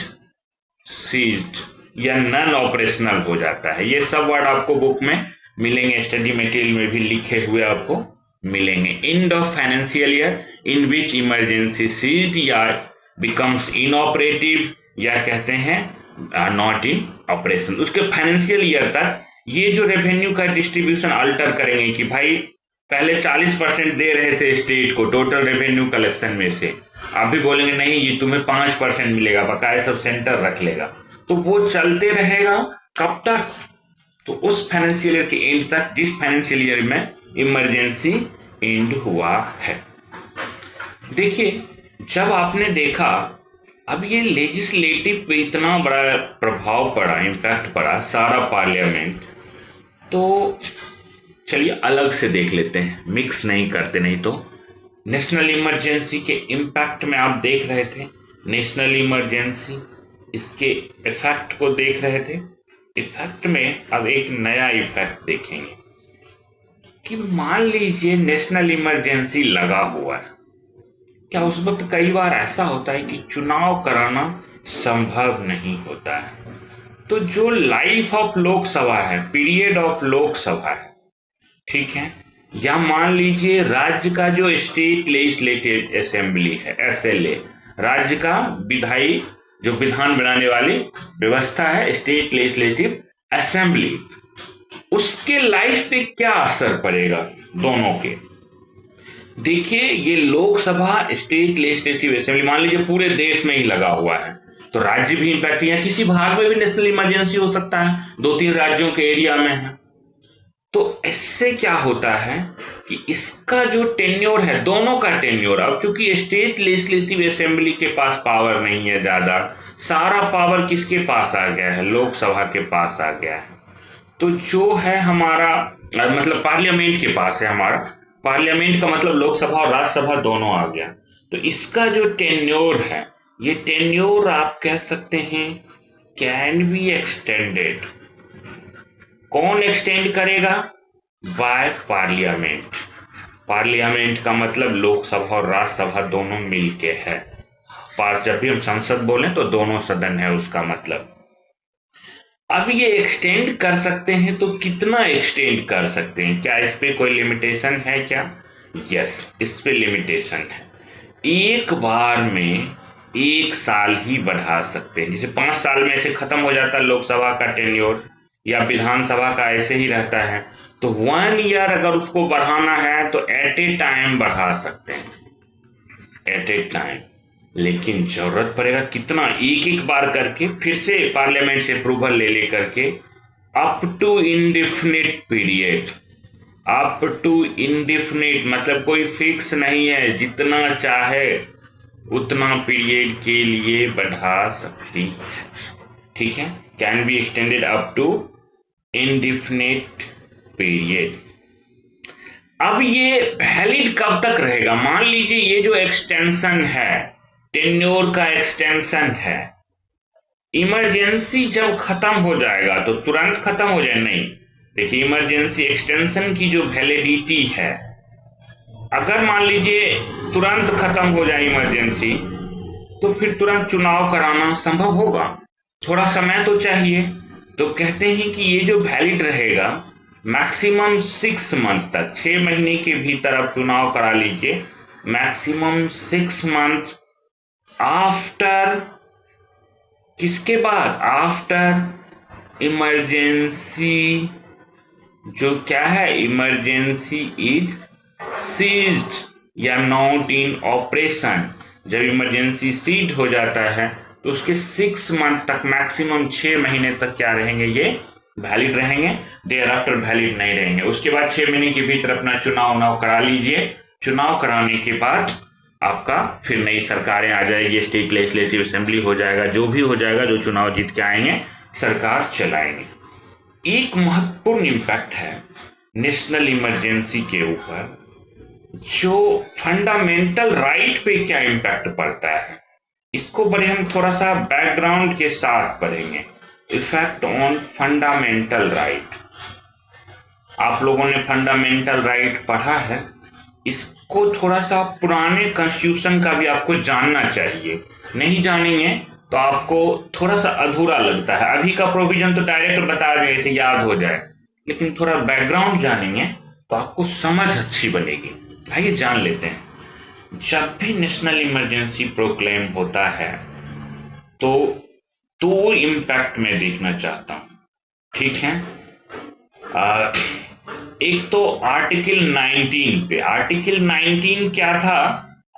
सीज्ड या नॉन ऑपरेशनल हो जाता है। ये सब वर्ड आपको बुक में मिलेंगे, स्टडी मटेरियल में भी लिखे हुए आपको मिलेंगे। End of financial year in which emergency ceased या बिकम्स इनऑपरेटिव, या कहते हैं नॉट इन ऑपरेशन। उसके फाइनेंशियल ईयर तक ये जो रेवेन्यू का डिस्ट्रीब्यूशन अल्टर करेंगे कि भाई पहले 40% दे रहे थे स्टेट को टोटल रेवेन्यू कलेक्शन में से, आप भी बोलेंगे नहीं ये तुम्हें 5% मिलेगा, बकाया सब सेंटर रख लेगा, तो वो चलते रहेगा कब तक? तो उस फाइनेंशियल ईयर के एंड तक जिस फाइनेंशियल ईयर में इमरजेंसी एंड हुआ है। देखिए, जब आपने देखा अब ये लेजिस्लेटिव पे इतना बड़ा प्रभाव पड़ा, इम्पैक्ट पड़ा सारा पार्लियामेंट, तो चलिए अलग से देख लेते हैं, मिक्स नहीं करते। नहीं तो नेशनल इमरजेंसी के इम्पैक्ट में आप देख रहे थे, नेशनल इमरजेंसी इसके इफेक्ट को देख रहे थे। इफेक्ट में अब एक नया इफेक्ट देखेंगे कि मान लीजिए नेशनल इमरजेंसी लगा हुआ है, क्या उस वक्त कई बार ऐसा होता है कि चुनाव कराना संभव नहीं होता है। तो जो लाइफ ऑफ लोकसभा है, पीरियड ऑफ लोकसभा है, ठीक है, या मान लीजिए राज्य का जो स्टेट लेजिस्लेटिव असेंबली है, एसएलए, राज्य का विधायी जो विधान बनाने वाली व्यवस्था है, स्टेट लेजिस्लेटिव असेंबली, उसके लाइफ पे क्या असर पड़ेगा दोनों के? देखिए, ये लोकसभा स्टेट लेजिस्लेटिव असेंबली मान लीजिए पूरे देश में ही लगा हुआ है, तो राज्य भी इंपैक्ट, या किसी भाग में भी नेशनल इमरजेंसी हो सकता है, 2-3 राज्यों के एरिया में है। तो इससे क्या होता है कि इसका जो टेन्योर है, दोनों का टेन्योर, अब चूंकि स्टेट लेजिस्लेटिव असेंबली के पास पावर नहीं है ज्यादा, सारा पावर किसके पास आ गया है? लोकसभा के पास आ गया है। तो जो है हमारा मतलब पार्लियामेंट के पास है हमारा, पार्लियामेंट का मतलब लोकसभा और राज्यसभा दोनों आ गया। तो इसका जो टेन्योर है, ये टेन्योर आप कह सकते हैं कैन बी एक्सटेंडेड। कौन एक्सटेंड करेगा? Bye parliament. पार्लियामेंट का मतलब लोकसभा और राज्यसभा दोनों मिलके है। जब भी हम संसद बोलें तो दोनों सदन है उसका मतलब। अब ये एक्सटेंड कर सकते हैं, तो कितना एक्सटेंड कर सकते हैं? क्या इस पे कोई लिमिटेशन है क्या? यस, इस पे लिमिटेशन है। एक बार में 1 साल ही बढ़ा सकते हैं। जैसे 5 साल में ऐसे खत्म हो जाता है लोकसभा का टेन्योर, या विधानसभा का ऐसे ही रहता है, तो 1 ईयर अगर उसको बढ़ाना है तो एट ए टाइम बढ़ा सकते हैं, एट ए टाइम। लेकिन जरूरत पड़ेगा कितना? एक बार करके फिर से पार्लियामेंट से अप्रूवल ले लेकर के, up to indefinite period. Up to indefinite मतलब कोई फिक्स नहीं है, जितना चाहे उतना पीरियड के लिए बढ़ा सकती है, ठीक है। Can be extended up to indefinite period. अब ये वैलिड कब तक रहेगा? मान लीजिए ये जो एक्सटेंशन है, टेन्योर का एक्सटेंशन है, इमरजेंसी जब खत्म हो जाएगा तो तुरंत खत्म हो जाए? नहीं। देखिए, इमरजेंसी एक्सटेंशन की जो वैलिडिटी है, अगर मान लीजिए तुरंत खत्म हो जाए इमरजेंसी, तो फिर तुरंत चुनाव कराना संभव होगा? थोड़ा समय तो चाहिए। तो कहते हैं कि ये जो वैलिड रहेगा मैक्सिमम 6 मंथ तक, 6 महीने के भीतर आप चुनाव करा लीजिए, मैक्सिमम 6 मंथ आफ्टर, किसके बाद? आफ्टर इमरजेंसी, जो क्या है, इमरजेंसी इज सीज्ड या नॉट इन ऑपरेशन। जब इमरजेंसी सीज हो जाता है तो उसके 6 मंथ तक, मैक्सिमम 6 महीने तक क्या रहेंगे? ये वैलिड रहेंगे, देयर आफ्टर वैलिड नहीं रहेंगे। उसके बाद 6 महीने के भीतर अपना चुनाव करा लीजिए। चुनाव कराने के बाद आपका फिर नई सरकारें आ जाएगी, स्टेट लेजिस्लेटिव असेंबली हो जाएगा, जो भी हो जाएगा, जो चुनाव जीत के आएंगे सरकार चलाएंगे। एक महत्वपूर्ण इम्पैक्ट है नेशनल इमरजेंसी के ऊपर, जो फंडामेंटल राइट पे क्या इम्पैक्ट पड़ता है, इसको बड़े हम थोड़ा सा बैकग्राउंड के साथ पढ़ेंगे। Effect on fundamental right. आप लोगों ने फंडामेंटल राइट पढ़ा है, इसको थोड़ा सा पुराने कॉन्स्टिट्यूशन का भी आपको जानना चाहिए। नहीं जानेंगे तो आपको थोड़ा सा अधूरा लगता है। अभी का प्रोविजन तो डायरेक्ट बता दें, ऐसे याद हो जाए, लेकिन थोड़ा बैकग्राउंड जानेंगे तो आपको समझ अच्छी बनेगी। आइए जान लेते हैं। जब भी नेशनल इमरजेंसी प्रोक्लेम होता है तो दो इम्पैक्ट मैं देखना चाहता हूं, ठीक है। एक तो आर्टिकल 19 पे। आर्टिकल 19 क्या था,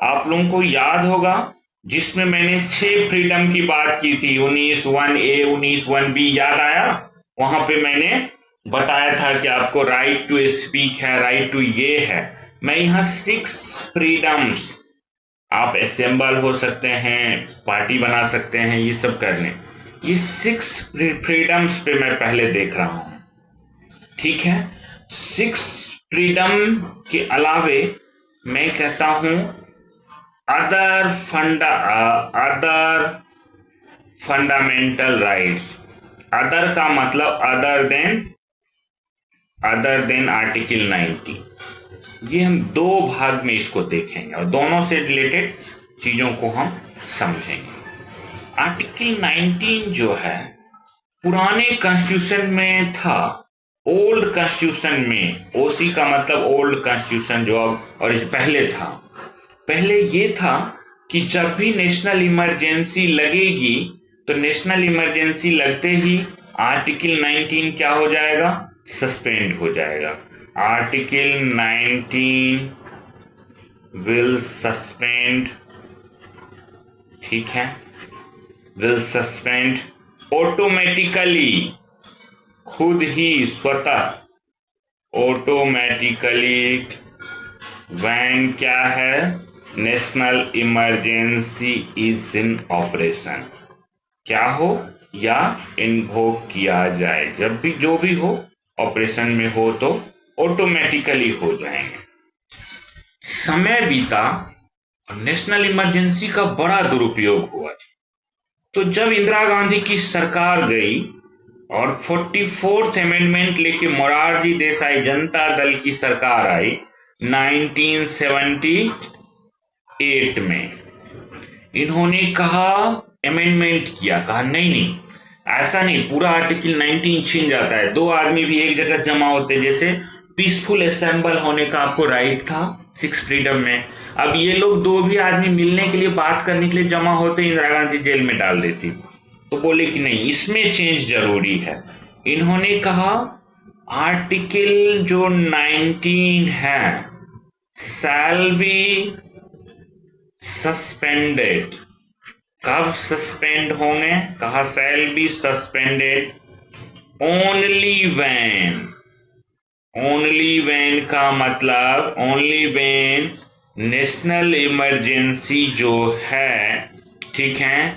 आप लोगों को याद होगा, जिसमें मैंने 6 फ्रीडम की बात की थी। 19(1)A 19(1)B याद आया? वहां पे मैंने बताया था कि आपको राइट टू स्पीक है, राइट टू ये है। मैं यहाँ 6 फ्रीडम्स, आप असेंबल हो सकते हैं, पार्टी बना सकते हैं, ये सब करने, ये 6 फ्रीडम्स पे मैं पहले देख रहा हूं, ठीक है। 6 फ्रीडम के अलावे मैं कहता हूं अदर फंडामेंटल राइट्स। अदर का मतलब अदर देन आर्टिकल 19। ये हम दो भाग में इसको देखेंगे और दोनों से रिलेटेड चीजों को हम समझेंगे। आर्टिकल 19 जो है पुराने कॉन्स्टिट्यूशन में था, ओल्ड कॉन्स्टिट्यूशन में, ओसी का मतलब ओल्ड कॉन्स्टिट्यूशन जो अब और पहले था। पहले ये था कि जब भी नेशनल इमरजेंसी लगेगी तो नेशनल इमरजेंसी लगते ही आर्टिकल 19 क्या हो जाएगा, सस्पेंड हो जाएगा। आर्टिकल 19 विल सस्पेंड, ठीक है, विल सस्पेंड ऑटोमेटिकली, खुद ही स्वतः, ऑटोमेटिकली, व्हेन क्या है, national emergency is in operation. क्या हो या इन्वोक किया जाए, जब भी जो भी हो ऑपरेशन में हो तो ऑटोमेटिकली हो जाएंगे। समय बीता और नेशनल इमरजेंसी का बड़ा दुरुपयोग हुआ। तो जब इंदिरा गांधी की सरकार गई और 44th अमेंडमेंट लेके मोरारजी देसाई जनता दल की सरकार आई 1978 में, इन्होंने कहा, अमेंडमेंट किया, कहा नहीं ऐसा नहीं, पूरा आर्टिकल 19 छीन जाता है। 2 आदमी भी एक जगह जमा होते, जैसे पीसफुल असेंबल होने का आपको राइट था 6 फ्रीडम में, अब ये लोग 2 भी आदमी मिलने के लिए, बात करने के लिए जमा होते, इंदिरा गांधी जेल में डाल देती। तो बोले कि नहीं, इसमें चेंज जरूरी है। इन्होंने कहा आर्टिकल जो 19 है शैल बी सस्पेंडेड। कब सस्पेंड होंगे, कहा shall be suspended only when का मतलब ओनली व्हेन नेशनल इमरजेंसी जो है, ठीक है,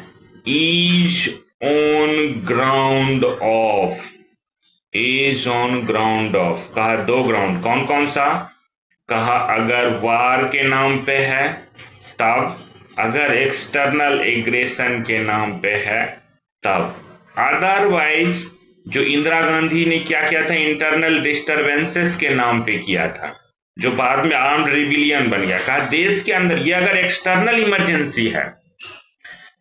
इज ऑन ग्राउंड ऑफ, कहा 2 ग्राउंड, कौन कौन सा, कहा अगर वार के नाम पे है तब, अगर एक्सटर्नल एग्रेशन के नाम पे है तब, अदरवाइज जो इंदिरा गांधी ने क्या किया था, इंटरनल डिस्टरबेंसेस के नाम पे किया था, जो बाद में आर्म्ड रिबिलियन बन गया। कहा देश के अंदर ये अगर एक्सटर्नल इमरजेंसी है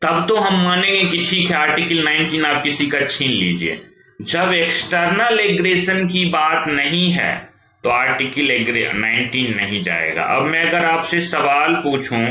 तब तो हम मानेंगे कि ठीक है आर्टिकल 19 आप किसी का छीन लीजिए। जब एक्सटर्नल एग्रेशन की बात नहीं है तो आर्टिकल 19 नहीं जाएगा। अब मैं अगर आपसे सवाल पूछूं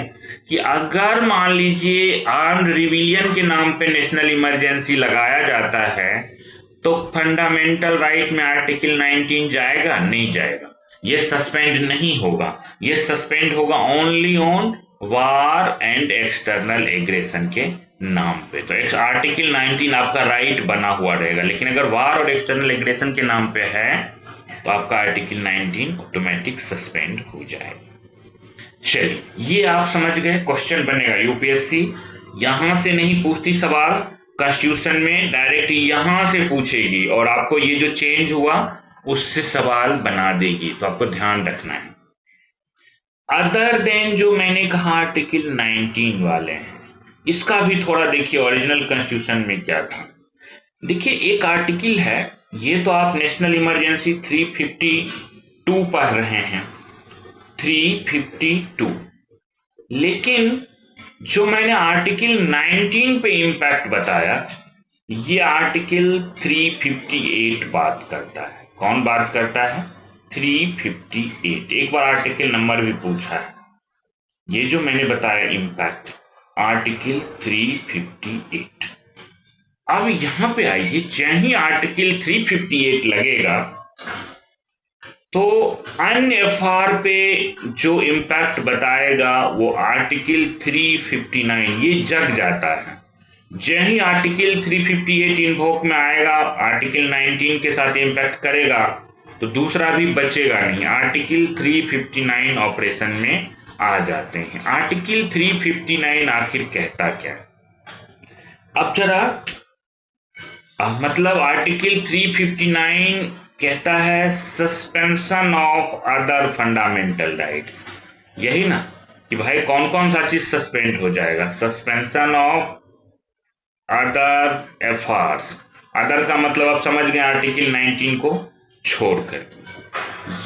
कि अगर मान लीजिए आर्म्ड रिबिलियन के नाम पे नेशनल इमरजेंसी लगाया जाता है तो फंडामेंटल राइट में आर्टिकल 19 जाएगा? नहीं जाएगा, ये सस्पेंड नहीं होगा। ये सस्पेंड होगा only on war and external aggression के नाम पे। तो आर्टिकल 19 आपका राइट बना हुआ रहेगा, लेकिन अगर वार और एक्सटर्नल एग्रेशन के नाम पे है तो आपका आर्टिकल 19 ऑटोमेटिक सस्पेंड हो जाएगा। चलिए, ये आप समझ गए क्वेश्चन बनेगा। यूपीएससी यहां से नहीं पूछती सवाल, कॉन्स्टिट्यूशन में डायरेक्ट यहां से पूछेगी और आपको ये जो चेंज हुआ उससे सवाल बना देगी, तो आपको ध्यान रखना है। अदर देन जो मैंने कहा आर्टिकल 19 वाले हैं, इसका भी थोड़ा देखिए ओरिजिनल कॉन्स्टिट्यूशन में क्या था। देखिए एक आर्टिकल है, ये तो आप नेशनल इमरजेंसी 352 पढ़ रहे हैं, 352, लेकिन जो मैंने आर्टिकल 19 पे इम्पैक्ट बताया, ये आर्टिकल 358 बात करता है। कौन बात करता है? 358। एक बार आर्टिकल नंबर भी पूछा है। ये जो मैंने बताया इम्पैक्ट, आर्टिकल 358। अब यहां पे आइए, जैसे ही आर्टिकल 358 लगेगा तो अन्य एफआर पे जो इम्पैक्ट बताएगा वो आर्टिकल 359 ये जग जाता है। जैसे ही आर्टिकल 358 इन्वोक में आएगा, आर्टिकल 19 के साथ इम्पैक्ट करेगा तो दूसरा भी बचेगा नहीं, आर्टिकल 359 ऑपरेशन में आ जाते हैं। आर्टिकल 359 आखिर कहता क्या है? अब जरा मतलब आर्टिकल 359 कहता है suspension of other fundamental rights, यही ना कि भाई कौन कौन सा चीज सस्पेंड हो जाएगा? Suspension of other FRs. Other का मतलब आप समझ गए, आर्टिकल 19 को छोड़कर।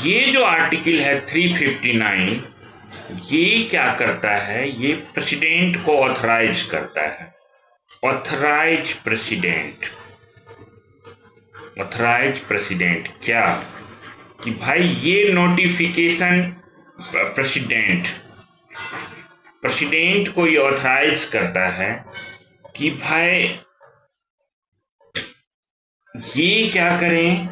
ये जो आर्टिकल है 359, ये क्या करता है? ये प्रेसिडेंट को ऑथराइज करता है। ऑथराइज प्रेसिडेंट, ऑथराइज प्रेसिडेंट क्या? कि भाई ये नोटिफिकेशन प्रेसिडेंट को ये ऑथराइज करता है कि भाई ये क्या करें,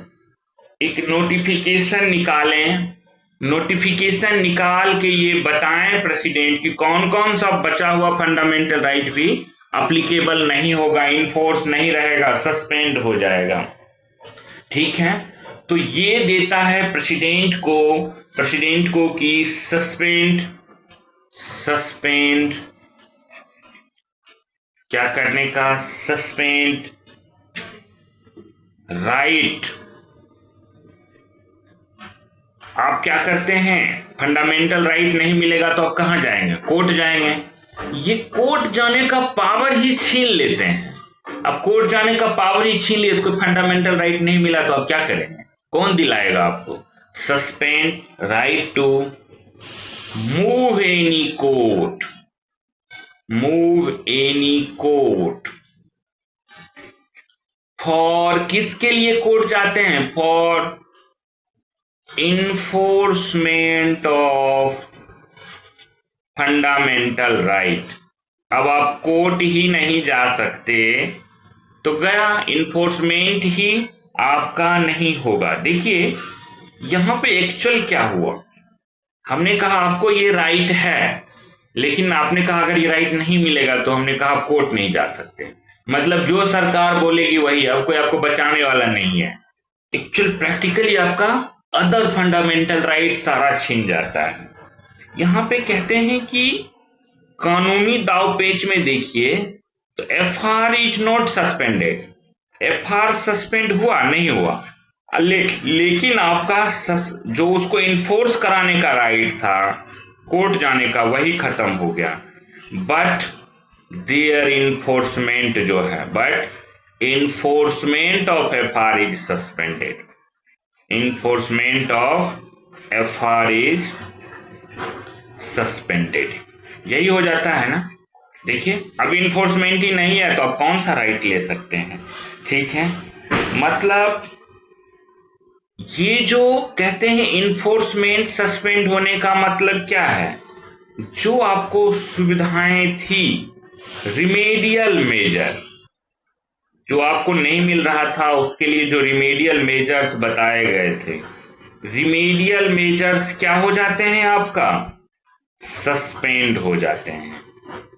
एक नोटिफिकेशन निकालें, नोटिफिकेशन निकाल के ये बताएं प्रेसिडेंट कि कौन कौन सा बचा हुआ फंडामेंटल राइट भी अप्लीकेबल नहीं होगा, इनफोर्स नहीं रहेगा, सस्पेंड हो जाएगा। ठीक है, तो ये देता है प्रेसिडेंट को कि सस्पेंड क्या करने का? Suspend right. आप क्या करते हैं? फंडामेंटल राइट नहीं मिलेगा तो आप कहां जाएंगे? कोर्ट जाएंगे। ये कोर्ट जाने का पावर ही छीन लेते हैं। अब कोर्ट जाने का पावर ही छीन लिया तो कोई फंडामेंटल राइट नहीं मिला तो आप क्या करेंगे? कौन दिलाएगा आपको? Suspend right to move any court, move any court. For किसके लिए कोर्ट जाते हैं? For enforcement of fundamental right. अब आप कोर्ट ही नहीं जा सकते तो गया, इन्फोर्समेंट ही आपका नहीं होगा। देखिए यहां पे एक्चुअल क्या हुआ, हमने कहा आपको ये राइट है, लेकिन आपने कहा अगर ये राइट नहीं मिलेगा तो हमने कहा आप कोर्ट नहीं जा सकते। मतलब जो सरकार बोलेगी वही, अब कोई आपको बचाने वाला नहीं है। एक्चुअल प्रैक्टिकली आपका अदर फंडामेंटल राइट सारा छीन जाता है। यहां पे कहते हैं कि कानूनी दाव पेच में देखिए तो FR is not suspended, FR suspend हुआ नहीं हुआ, लेकिन आपका जो उसको इन्फोर्स कराने का राइट था कोर्ट जाने का वही खत्म हो गया। बट देयर इन्फोर्समेंट जो है, but enforcement of FR is suspended, enforcement of FR is suspended. यही हो जाता है ना। देखिए अब इन्फोर्समेंट ही नहीं है तो आप कौन सा राइट ले सकते हैं? ठीक है, मतलब ये जो कहते हैं इन्फोर्समेंट सस्पेंड होने का मतलब क्या है? जो आपको सुविधाएं थी, रिमेडियल मेजर जो आपको नहीं मिल रहा था उसके लिए जो रिमेडियल मेजर्स बताए गए थे, रिमेडियल मेजर्स क्या हो जाते हैं? आपका सस्पेंड हो जाते हैं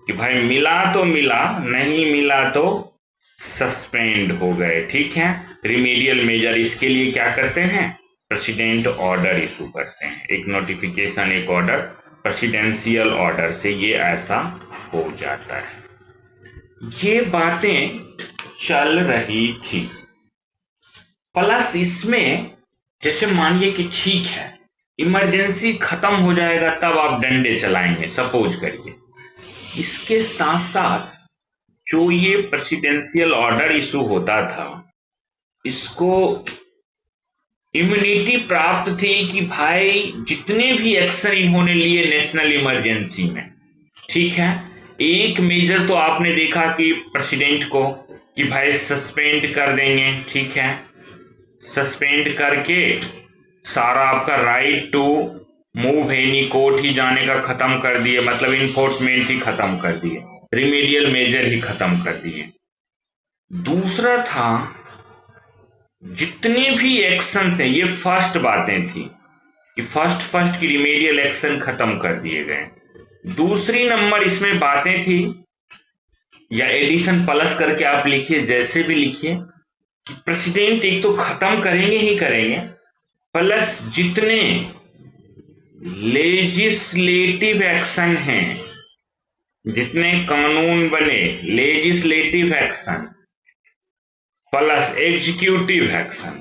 कि भाई मिला तो मिला, नहीं मिला तो सस्पेंड हो गए। ठीक है, रिमेडियल मेजर इसके लिए क्या करते हैं? प्रेसिडेंट ऑर्डर इशू करते हैं, एक नोटिफिकेशन, एक ऑर्डर प्रेसिडेंशियल ऑर्डर से ये ऐसा हो जाता है। ये बातें चल रही थी। प्लस इसमें जैसे मानिए कि ठीक है इमरजेंसी खत्म हो जाएगा तब आप डंडे चलाएंगे, सपोज करिए। इसके साथ साथ जो ये प्रेसिडेंशियल ऑर्डर इशू होता था, इसको इम्यूनिटी प्राप्त थी कि भाई जितने भी एक्शन इन्होंने लिए नेशनल इमरजेंसी में, ठीक है, एक मेजर तो आपने देखा कि प्रेसिडेंट को कि भाई सस्पेंड कर देंगे, ठीक है, सस्पेंड करके सारा आपका right to move any court ही जाने का खत्म कर दिए, मतलब इन्फोर्समेंट ही खत्म कर दिए, रिमेडियल मेजर ही खत्म कर दिए। दूसरा था जितने भी एक्शंस हैं, ये फर्स्ट बातें थी कि फर्स्ट की रिमेडियल एक्शन खत्म कर दिए गए। दूसरी नंबर इसमें बातें थी, या एडिशन प्लस करके आप लिखिए, जैसे भी लिखिए, कि प्रेसिडेंट एक तो खत्म करेंगे ही करेंगे, प्लस जितने लेजिस्लेटिव एक्शन हैं, जितने कानून बने, legislative action plus executive action,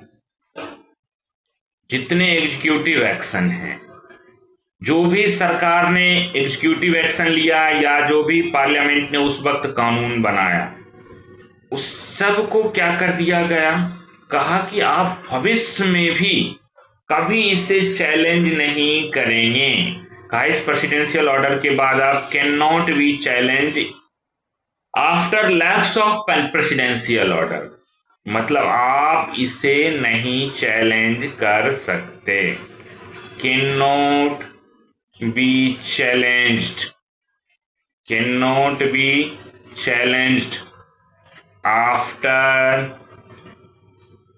जितने एग्जीक्यूटिव एक्शन हैं, जो भी सरकार ने एग्जीक्यूटिव एक्शन लिया या जो भी पार्लियामेंट ने उस वक्त कानून बनाया, उस सब को क्या कर दिया गया, कहा कि आप भविष्य में भी कभी इसे चैलेंज नहीं करेंगे। कहा इस प्रेसिडेंशियल ऑर्डर के बाद आप can not B challenge after lapse of presidential order, मतलब आप इसे नहीं चैलेंज कर सकते, can not B challenged, can not B challenged after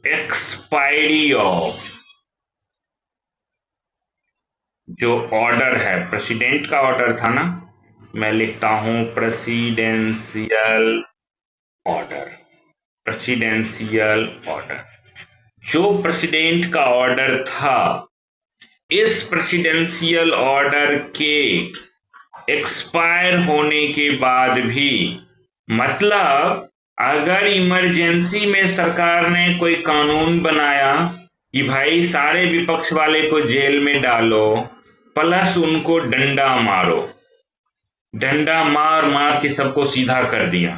expiry of, जो ऑर्डर है, प्रेसिडेंट का ऑर्डर था ना, मैं लिखता हूं प्रेसिडेंशियल ऑर्डर, प्रेसिडेंशियल ऑर्डर, जो प्रेसिडेंट का ऑर्डर था, इस प्रेसिडेंशियल ऑर्डर के एक्सपायर होने के बाद भी, मतलब अगर इमरजेंसी में सरकार ने कोई कानून बनाया कि भाई सारे विपक्ष वाले को जेल में डालो प्लस उनको डंडा मारो, डंडा मार मार के सबको सीधा कर दिया,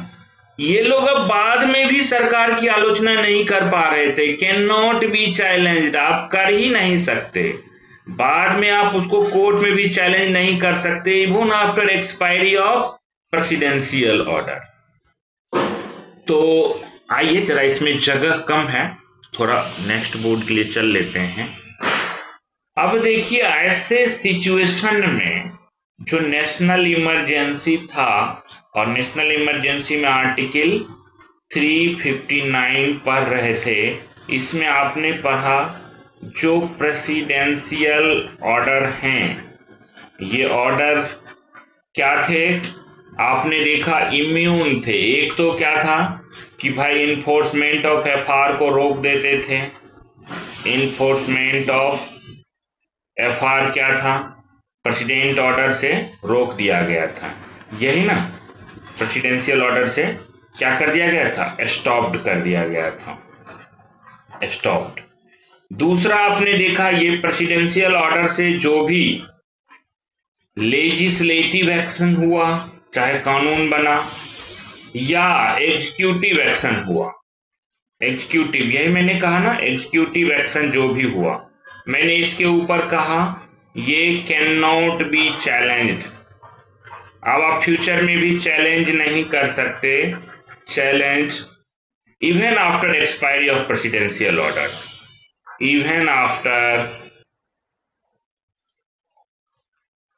ये लोग अब बाद में भी सरकार की आलोचना नहीं कर पा रहे थे, कैन नॉट बी चैलेंज्ड, आप कर ही नहीं सकते, बाद में आप उसको कोर्ट में भी चैलेंज नहीं कर सकते, even after expiry of presidential order. तो आइए जरा, इसमें जगह कम है, थोड़ा नेक्स्ट बोर्ड के लिए चल लेते हैं। अब देखिए ऐसे सिचुएशन में जो नेशनल इमरजेंसी था, और नेशनल इमरजेंसी में आर्टिकल 359 पढ़ रहे थे, इसमें आपने पढ़ा जो प्रेसिडेंशियल ऑर्डर हैं, ये ऑर्डर क्या थे, आपने देखा इम्यून थे। एक तो क्या था कि भाई इन्फोर्समेंट ऑफ एफआर को रोक देते थे, इन्फोर्समेंट ऑफ एफआर क्या था, प्रेसिडेंट ऑर्डर से रोक दिया गया था, यही ना, प्रेसिडेंशियल ऑर्डर से क्या कर दिया गया था, स्टॉप्ड कर दिया गया था, स्टॉप्ड। दूसरा आपने देखा ये प्रेसिडेंशियल ऑर्डर से जो भी लेजिस्लेटिव एक्शन हुआ, चाहे कानून बना या एग्जीक्यूटिव एक्शन हुआ, एग्जीक्यूटिव, यही मैंने कहा ना, एग्जीक्यूटिव एक्शन जो भी हुआ, मैंने इसके ऊपर कहा ये कैन नॉट बी चैलेंज्ड, अब आप फ्यूचर में भी चैलेंज नहीं कर सकते, challenge even after expiry of presidential order, even after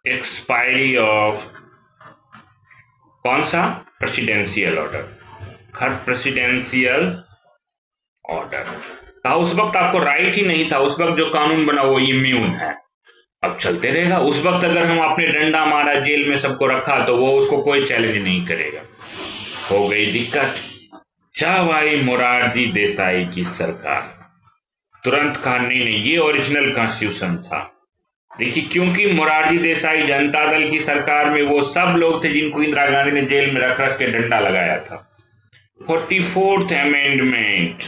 expiry of कौन सा, प्रेसिडेंशियल ऑर्डर, प्रेसिडेंशियल ऑर्डर था। उस वक्त आपको राइट ही नहीं था, उस वक्त जो कानून बना वो इम्यून है, अब चलते रहेगा। उस वक्त अगर हम आपने डंडा मारा, जेल में सबको रखा, तो वो उसको कोई चैलेंज नहीं करेगा। हो गई दिक्कत, चाह आई मोरारजी देसाई की सरकार तुरंत कहा नहीं नहीं, ये ओरिजिनल कॉन्स्टिट्यूशन था, देखिए, क्योंकि मोरारजी देसाई जनता दल की सरकार में वो सब लोग थे जिनको इंदिरा गांधी ने जेल में रख रख के डंडा लगाया था। 44th अमेंडमेंट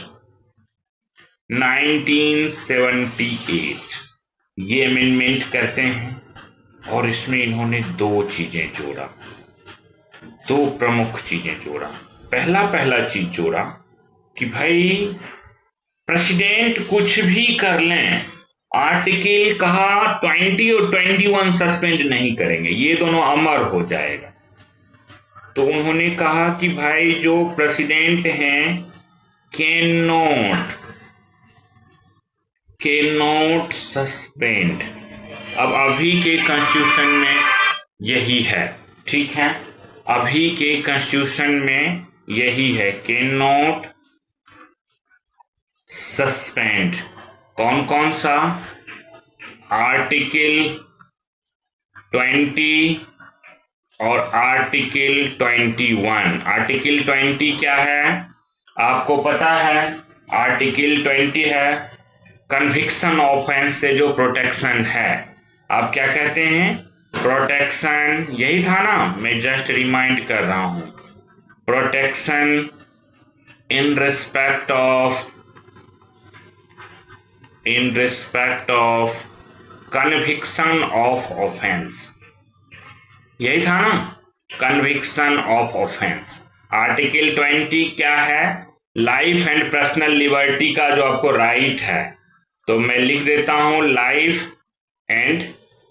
1978, ये अमेंडमेंट करते हैं और इसमें इन्होंने दो चीजें जोड़ा, दो प्रमुख चीजें जोड़ा। पहला चीज जोड़ा कि भाई प्रेसिडेंट कुछ भी कर लें, आर्टिकल कहा 20 और 21 सस्पेंड नहीं करेंगे, ये दोनों अमर हो जाएगा। तो उन्होंने कहा कि भाई जो प्रेसिडेंट हैं कैन नॉट सस्पेंड। अब अभी के कॉन्स्टिट्यूशन में यही है, ठीक है, अभी के कॉन्स्टिट्यूशन में यही है, कैन नॉट सस्पेंड। कौन कौन सा? आर्टिकल 20 और आर्टिकल 21। आर्टिकल 20 क्या है आपको पता है? आर्टिकल 20 है कन्विक्शन ऑफेंस से जो प्रोटेक्शन है। आप क्या कहते हैं? प्रोटेक्शन, यही था ना, मैं जस्ट रिमाइंड कर रहा हूं। Protection in respect of conviction of offence, यही था ना, कन्विक्शन ऑफ ऑफेंस। आर्टिकल 20 क्या है? लाइफ एंड पर्सनल लिबर्टी का जो आपको राइट है, तो मैं लिख देता हूं लाइफ एंड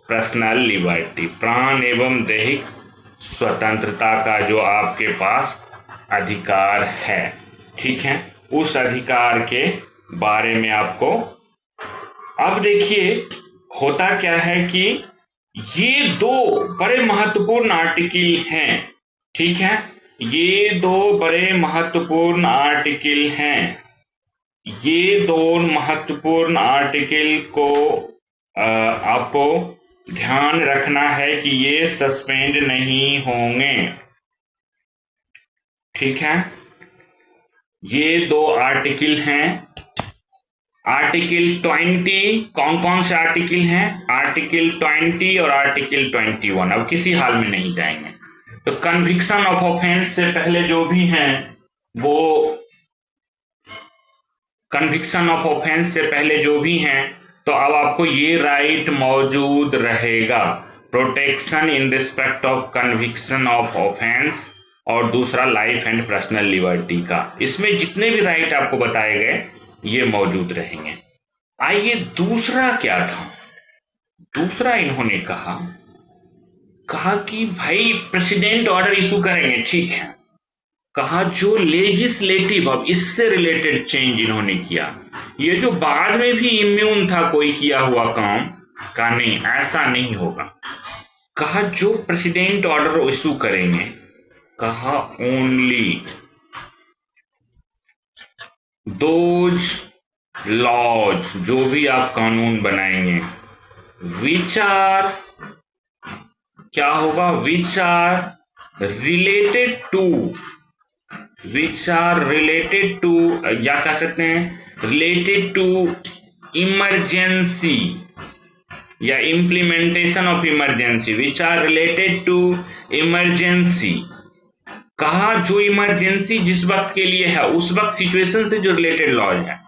पर्सनल लिबर्टी, प्राण एवं दैहिक स्वतंत्रता का जो आपके पास अधिकार है, ठीक है, उस अधिकार के बारे में आपको। अब देखिए होता क्या है कि ये दो बड़े महत्वपूर्ण आर्टिकल हैं, ठीक है, ये दो बड़े महत्वपूर्ण आर्टिकल हैं। ये दो महत्वपूर्ण आर्टिकल को आपको ध्यान रखना है कि ये सस्पेंड नहीं होंगे, ठीक है। ये दो आर्टिकल हैं। आर्टिकल 20, कौन कौन से आर्टिकल हैं? आर्टिकल 20 और आर्टिकल 21। अब किसी हाल में नहीं जाएंगे। तो कन्विक्शन ऑफ ऑफेंस से पहले जो भी हैं वो, कन्विक्शन ऑफ ऑफेंस से पहले जो भी हैं, तो अब आपको ये राइट मौजूद रहेगा, protection in respect of conviction of offence, और दूसरा लाइफ एंड पर्सनल लिबर्टी का। इसमें जितने भी राइट आपको बताए गए ये मौजूद रहेंगे। आइए दूसरा क्या था? दूसरा इन्होंने कहा कि भाई प्रेसिडेंट ऑर्डर इशू करेंगे, ठीक है, कहा जो लेजिस्लेटिव, अब इससे रिलेटेड चेंज इन्होंने किया। ये जो बाद में भी इम्यून था कोई किया हुआ काम का, नहीं, ऐसा नहीं होगा। कहा जो प्रेसिडेंट ऑर्डर इशू करेंगे, कहा ओनली दोज लॉज, जो भी आप कानून बनाएंगे, विच आर, क्या होगा, विच आर रिलेटेड टू, या कह सकते हैं रिलेटेड टू इमरजेंसी या implementation of emergency, which are related to emergency. कहा जो इमरजेंसी जिस वक्त के लिए है, उस वक्त सिचुएशन से जो रिलेटेड लॉज है,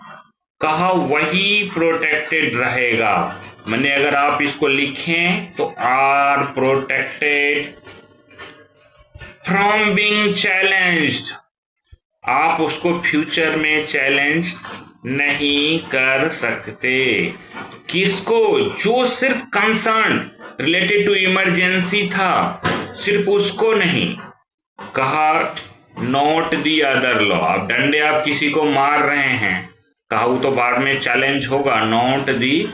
कहा वही प्रोटेक्टेड रहेगा। मैंने अगर आप इसको लिखें तो are protected from being challenged. आप उसको फ्यूचर में चैलेंज नहीं कर सकते। किसको? जो सिर्फ कंसर्न रिलेटेड टू इमरजेंसी था, सिर्फ उसको नहीं। कहा नॉट दी अदर लॉ। अब डंडे आप किसी को मार रहे हैं, कहा वो तो बाद में चैलेंज होगा, नॉट दी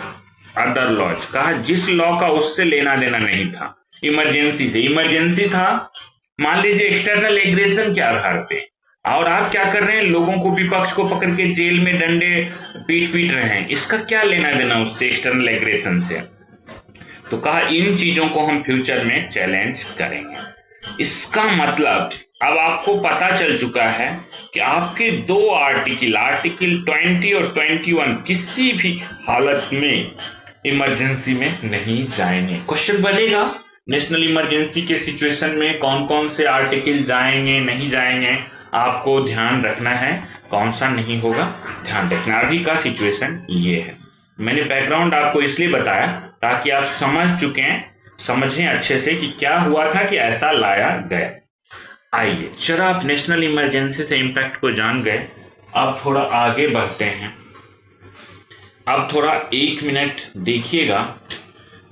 अदर लॉज। कहा जिस लॉ का उससे लेना देना नहीं था, इमरजेंसी से, इमरजेंसी था, मान लीजिए एक्सटर्नल एग्रेशन के आधार पे, और आप क्या कर रहे हैं, लोगों को, विपक्ष को पकड़ के जेल में डंडे पीट रहे हैं, इसका क्या लेना देना उससे, एक्सटर्नल एग्रेशन से। तो कहा इन चीजों को हम फ्यूचर में चैलेंज करेंगे। इसका मतलब अब आपको पता चल चुका है कि आपके दो आर्टिकल 20 और 21 किसी भी हालत में इमरजेंसी में नहीं जाएंगे। क्वेश्चन बनेगा नेशनल इमरजेंसी के सिचुएशन में कौन कौन से आर्टिकल जाएंगे नहीं जाएंगे, आपको ध्यान रखना है, कौन सा नहीं होगा ध्यान रखना। अभी का सिचुएशन ये है। मैंने बैकग्राउंड आपको इसलिए बताया ताकि आप समझें अच्छे से कि क्या हुआ था कि ऐसा लाया गया। आइए चलो, आप नेशनल इमरजेंसी से इम्पैक्ट को जान गए, अब थोड़ा आगे बढ़ते हैं। अब थोड़ा 1 मिनट देखिएगा,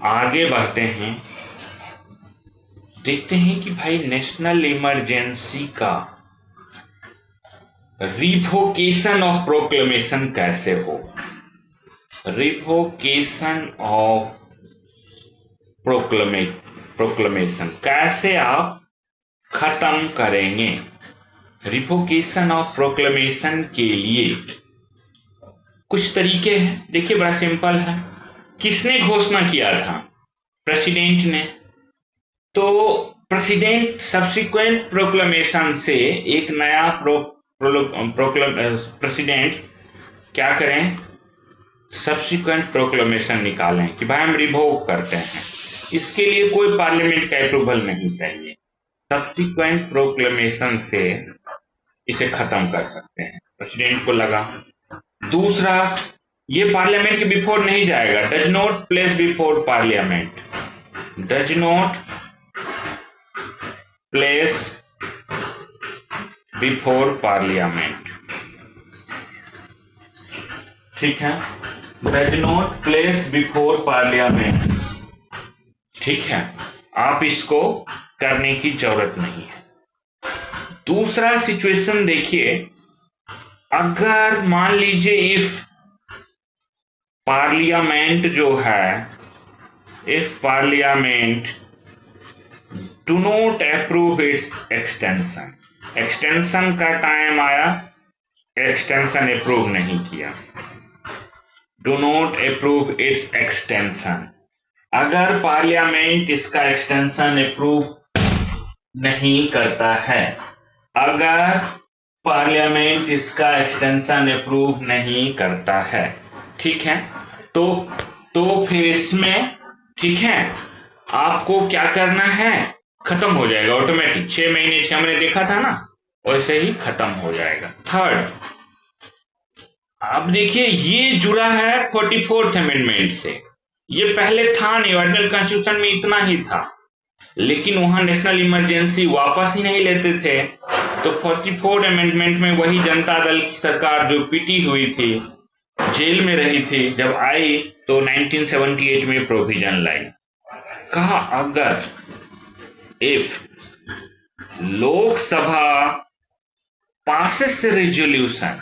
आगे बढ़ते हैं, देखते हैं कि भाई नेशनल इमरजेंसी का रिवोकेशन ऑफ प्रोक्लेमेशन कैसे हो। रिवोकेशन ऑफ प्रोक्लेमेशन कैसे आप खत्म करेंगे। रिवोकेशन ऑफ प्रोक्लेमेशन के लिए कुछ तरीके हैं। देखिए बड़ा सिंपल है। किसने घोषणा किया था? प्रेसिडेंट ने। तो प्रेसिडेंट सब्सिक्वेंट प्रोक्लेमेशन से एक नया प्रेसिडेंट क्या करें, सब्सिक्वेंट प्रोक्लेमेशन निकालें कि भाई हम रिवोक करते हैं। इसके लिए कोई पार्लियामेंट का अप्रूवल नहीं चाहिए, सब्सिक्वेंट प्रोक्लेमेशन से इसे खत्म कर सकते हैं, प्रेसिडेंट को लगा। दूसरा, ये पार्लियामेंट के बिफोर नहीं जाएगा, does not place before parliament, does not place before parliament, ठीक है, does not place before parliament, ठीक है, आप इसको करने की जरूरत नहीं है। दूसरा सिचुएशन देखिए, अगर मान लीजिए इफ पार्लियामेंट जो है, if parliament do not approve it's extension, extension का टाइम आया, एक्सटेंशन अप्रूव नहीं किया, do not approve it's extension, अगर पार्लियामेंट इसका एक्सटेंशन अप्रूव नहीं करता है, अगर पार्लियामेंट इसका एक्सटेंशन अप्रूव नहीं करता है, ठीक है, तो फिर इसमें, ठीक है, आपको क्या करना है, खत्म हो जाएगा ऑटोमेटिक। 6 महीने 6 महीने देखा था ना, वैसे ही खत्म हो जाएगा। थर्ड, अब देखिए ये जुड़ा है 44th अमेंडमेंट से। ये पहले था नहीं, ओरिजिनल कॉन्स्टिट्यूशन में इतना ही था, लेकिन वहां नेशनल इमरजेंसी वापस ही नहीं लेते थे। तो 44th अमेंडमेंट में वही जनता दल की सरकार जो पिटी हुई थी, जेल में रही थी, जब आई तो 1978 में प्रोविजन लाई, कहा अगर इफ लोकसभा पासेस रेजोल्यूशन,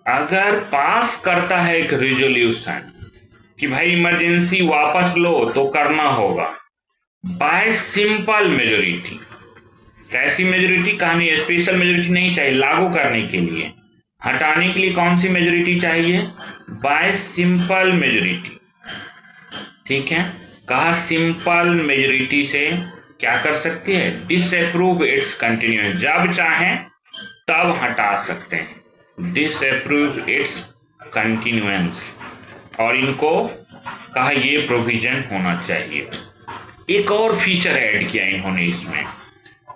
अगर पास करता है एक रेजोल्यूशन कि भाई इमरजेंसी वापस लो, तो करना होगा बाय सिंपल मेजोरिटी। कैसी मेजोरिटी? कहानी स्पेशल मेजोरिटी नहीं चाहिए लागू करने के लिए, हटाने के लिए कौन सी मेजोरिटी चाहिए? बाय सिंपल मेजोरिटी, ठीक है। कहा सिंपल मेजोरिटी से क्या कर सकती है? डिसअप्रूव इट्स कंटिन्यूएंस, जब चाहे तब हटा सकते हैं, डिसअप्रूव इट्स कंटिन्यूएंस, और इनको कहा ये प्रोविजन होना चाहिए। एक और फीचर ऐड किया इन्होंने इसमें,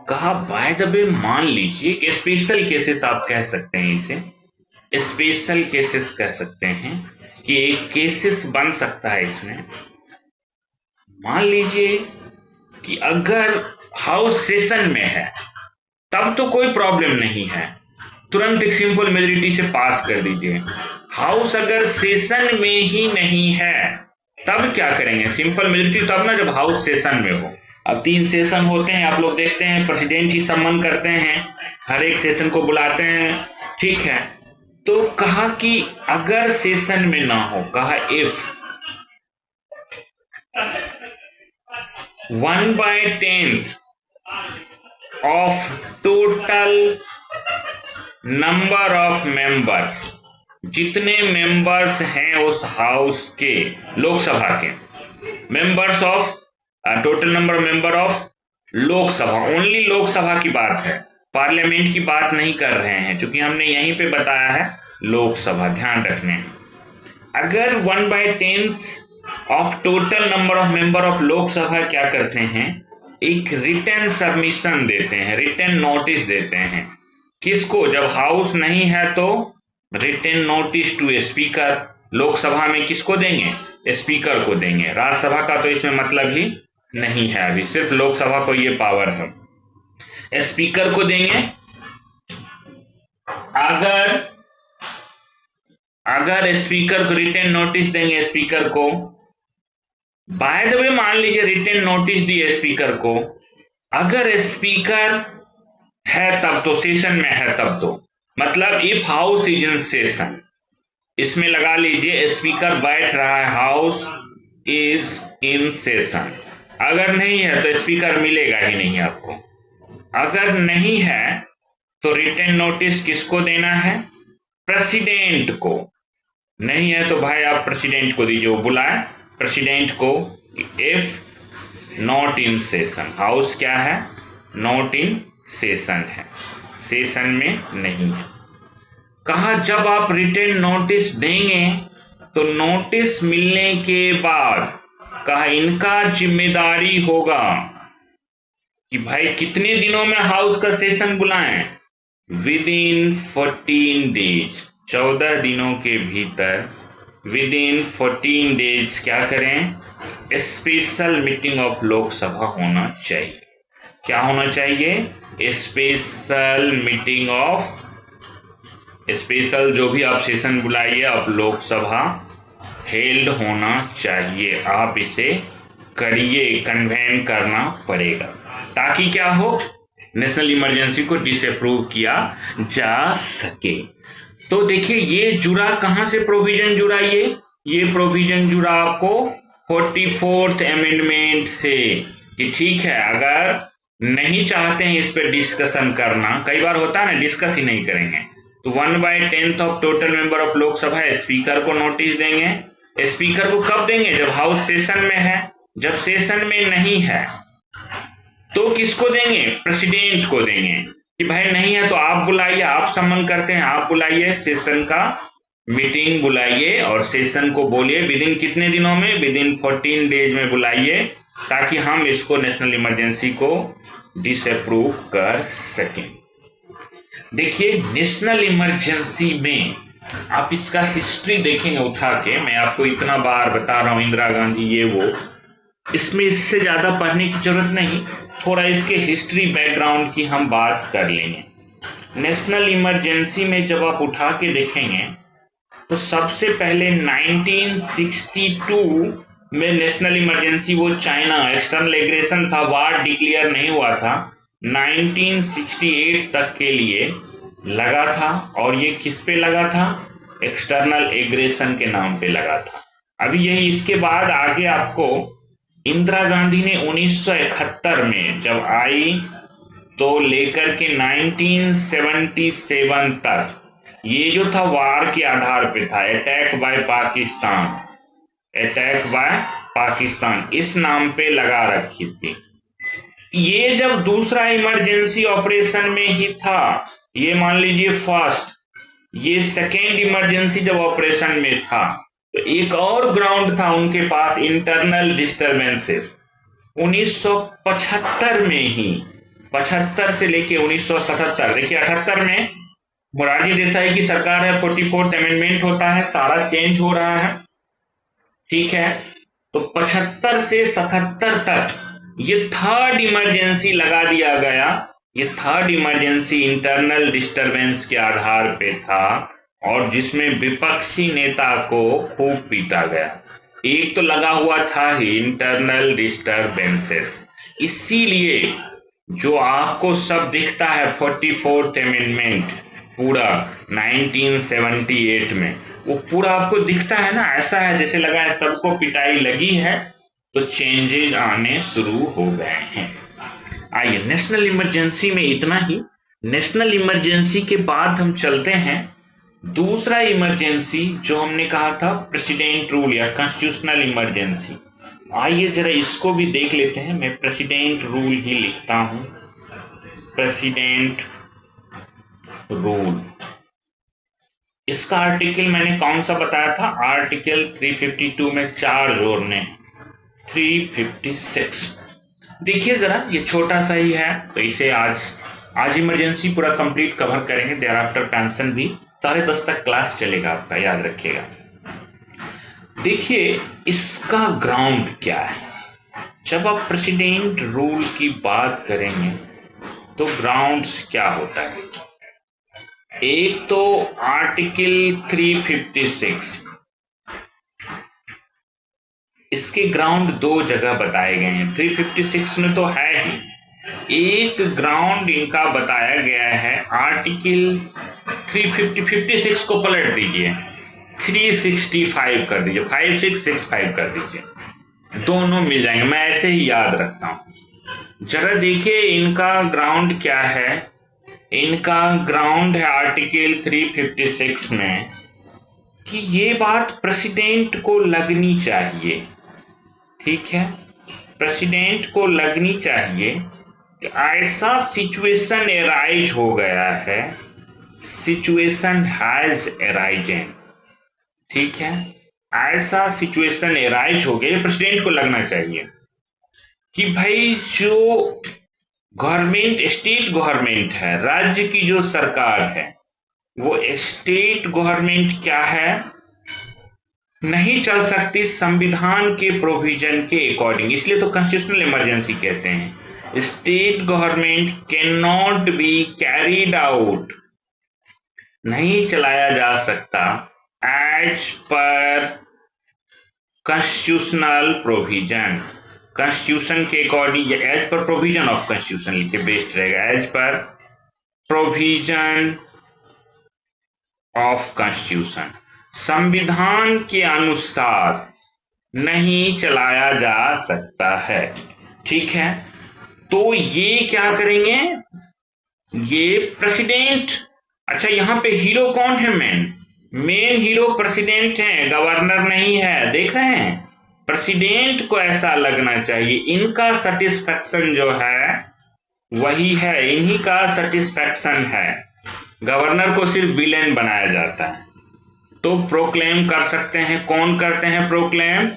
कहा बाय द वे मान लीजिए स्पेशल केसेस, आप कह सकते हैं इसे स्पेशल केसेस कह सकते हैं कि एक केसेस बन सकता है इसमें। मान लीजिए कि अगर हाउस सेशन में है तब तो कोई प्रॉब्लम नहीं है, तुरंत एक सिंपल मेजोरिटी से पास कर दीजिए। हाउस अगर सेशन में ही नहीं है तब क्या करेंगे? सिंपल मेजोरिटी तब ना जब हाउस सेशन में हो। अब 3 सेशन होते हैं, आप लोग देखते हैं, प्रेसिडेंट ही सम्मन करते हैं, हर एक सेशन को बुलाते हैं, ठीक है। तो कहा कि अगर सेशन में ना हो, कहा if 1/10 of total number of members, जितने मेंबर्स हैं उस हाउस के, लोकसभा के members of total number member of Lok Sabha, only Lok Sabha की बात है, पार्लियामेंट की बात नहीं कर रहे हैं, क्योंकि हमने यहीं पे बताया है लोकसभा, ध्यान रखने। अगर 1/10 of total number of member of Lok Sabha क्या करते हैं, एक रिटर्न सबमिशन देते हैं, रिटर्न नोटिस देते हैं। किसको, जब हाउस नहीं है तो return notice to speaker. Lok Sabha में किसको देंगे, स्पीकर को देंगे। राज्यसभा का तो इसमें मतलब ही नहीं है, अभी सिर्फ लोकसभा को ये पावर है। स्पीकर को देंगे। अगर स्पीकर को रिटर्न नोटिस देंगे, स्पीकर को बाय द वे मान लीजिए रिटर्न नोटिस दिए स्पीकर को, अगर स्पीकर है तब तो, सेशन में है तब तो, मतलब if house is in session, इसमें लगा लीजिए स्पीकर बैठ रहा है, हाउस इज इन सेशन। अगर नहीं है तो स्पीकर मिलेगा ही नहीं आपको। अगर नहीं है तो रिटर्न नोटिस किसको देना है, प्रेसिडेंट को। नहीं है तो भाई आप प्रेसिडेंट को दीजिए, वो बुलाए प्रेसिडेंट को। If not in session, house क्या है, नॉट इन सेशन है, सेशन में नहीं है। कहा जब आप रिटर्न नोटिस देंगे तो नोटिस मिलने के बाद कहा इनका जिम्मेदारी होगा कि भाई कितने दिनों में हाउस का सेशन बुलाएं, विद इन 14 डेज, 14 दिनों के भीतर, विद इन 14 डेज क्या करें, स्पेशल मीटिंग ऑफ लोकसभा होना चाहिए। क्या होना चाहिए, स्पेशल मीटिंग ऑफ, स्पेशल जो भी आप सेशन बुलाइए आप लोकसभा हेल्ड होना चाहिए। आप इसे करिए, कन्वेन करना पड़ेगा, ताकि क्या हो, नेशनल इमरजेंसी को डिसअप्रूव किया जा सके। तो देखिए ये जुड़ा कहां से प्रोविजन जुड़ा, ये प्रोविजन जुड़ा आपको 44th अमेंडमेंट से, कि ठीक है अगर नहीं चाहते हैं इस पर डिस्कशन करना, कई बार होता है ना डिस्कस ही नहीं करेंगे, तो 1/10 of total member of Lok Sabha speaker को नोटिस देंगे। स्पीकर को कब देंगे, जब हाउस सेशन में है। जब सेशन में नहीं है तो किसको देंगे, प्रेसिडेंट को देंगे, कि भाई नहीं है तो आप बुलाइए, आप सम्मन करते हैं, आप बुलाइए, सेशन का मीटिंग बुलाइए और सेशन को बोलिए विद इन कितने दिनों में, विद इन 14 डेज में बुलाइए, ताकि हम इसको नेशनल इमरजेंसी को डिसअप्रूव कर सकें। देखिए नेशनल इमरजेंसी में आप इसका हिस्ट्री देखेंगे उठा के, मैं आपको इतना बार बता रहा हूं, इंदिरा गांधी ये वो, इसमें इससे ज्यादा पढ़ने की जरूरत नहीं, थोड़ा इसके हिस्ट्री बैकग्राउंड की हम बात कर लेंगे। नेशनल इमरजेंसी में जब आप उठा के देखेंगे तो सबसे पहले 1962 में नेशनल इमरजेंसी, वो चाइना एक्सटर्नल एग्रेशन था, वार डिक्लेयर नहीं हुआ था, 1968 तक के लिए लगा था। और ये किस पे लगा था, एक्सटर्नल एग्रेशन के नाम पे लगा था। अभी यही इसके बाद आगे आपको इंदिरा गांधी ने 1971 में जब आई तो लेकर के 1977 तक ये जो था वार के आधार पे था, attack by Pakistan, attack by Pakistan इस नाम पे लगा रखी थी। ये जब दूसरा इमरजेंसी ऑपरेशन में ही था, ये मान लीजिए फर्स्ट, ये सेकेंड इमरजेंसी जब ऑपरेशन में था, तो एक और ग्राउंड था उनके पास, इंटरनल डिस्टर्बेंसेस। 1975 में ही, 75 से लेके 1977, देखिए 78 में मोरारजी देसाई की सरकार है, 44th अमेंडमेंट होता है, सारा चेंज हो रहा है, ठीक है। तो 75 से 77 तक ये थर्ड इमरजेंसी लगा दिया गया। ये थर्ड इमरजेंसी इंटरनल डिस्टरबेंस के आधार पे था और जिसमें विपक्षी नेता को खूब पीटा गया। एक तो लगा हुआ था ही इंटरनल डिस्टरबेंसेस, इसीलिए जो आपको सब दिखता है 44th अमेंडमेंट पूरा 1978 में, वो पूरा आपको दिखता है ना, ऐसा है जैसे लगा है सबको पिटाई लगी है तो चेंजेस आने शुरू हो गए हैं। आइए नेशनल इमरजेंसी में इतना ही। नेशनल इमरजेंसी के बाद हम चलते हैं दूसरा इमरजेंसी जो हमने कहा था प्रेसिडेंट रूल या कॉन्स्टिट्यूशनल इमरजेंसी। आइए जरा इसको भी देख लेते हैं। मैं प्रेसिडेंट रूल ही लिखता हूं, प्रेसिडेंट रूल। इसका आर्टिकल मैंने कौन सा बताया था? आर्टिकल 352 में 4 जोड़ने, 356। देखिए जरा, ये छोटा सा ही है, तो इसे आज इमरजेंसी पूरा कंप्लीट कवर करेंगे, देयर आफ्टर पेंशन भी 10:30 तक क्लास चलेगा आपका, याद रखिएगा। देखिए इसका ग्राउंड क्या है। जब आप प्रेसिडेंट रूल की बात करेंगे तो ग्राउंड्स क्या होता है? एक तो आर्टिकल 356, इसके ग्राउंड 2 जगह बताए गए हैं। 356 में तो है ही, एक ग्राउंड इनका बताया गया है आर्टिकल 356 को पलट दीजिए, 365 कर दीजिए, 5665 कर दीजिए, दोनों मिल जाएंगे। मैं ऐसे ही याद रखता हूं। जरा देखिए इनका ग्राउंड क्या है। इनका ग्राउंड है आर्टिकल 356 में कि ये बात प्रेसिडेंट को लगनी चाहिए, ठीक है, प्रेसिडेंट को लगनी चाहिए कि ऐसा सिचुएशन एराइज हो गया है, सिचुएशन हैज एराइजन, ठीक है, ऐसा सिचुएशन एराइज हो गया, प्रेसिडेंट को लगना चाहिए कि भाई जो गवर्नमेंट, स्टेट गवर्नमेंट है, राज्य की जो सरकार है, वो स्टेट गवर्नमेंट क्या है, नहीं चल सकती संविधान के प्रोविजन के अकॉर्डिंग, इसलिए तो कॉन्स्टिट्यूशनल इमरजेंसी कहते हैं। State government can not be carried out, नहीं चलाया जा सकता as per constitutional provision, constitution के according, as per provision of constitution लिख के बेस्ट रहेगा, as per provision of constitution, संविधान के अनुसार नहीं चलाया जा सकता है, ठीक है। तो ये क्या करेंगे, ये प्रेसिडेंट, अच्छा यहां पे हीरो कौन है? मेन हीरो प्रेसिडेंट है, गवर्नर नहीं है, देख रहे हैं। प्रेसिडेंट को ऐसा लगना चाहिए, इनका सेटिस्फैक्शन जो है वही है, इन्हीं का सेटिस्फैक्शन है। गवर्नर को सिर्फ विलेन बनाया जाता है। तो प्रोक्लेम कर सकते हैं, कौन करते हैं प्रोक्लेम?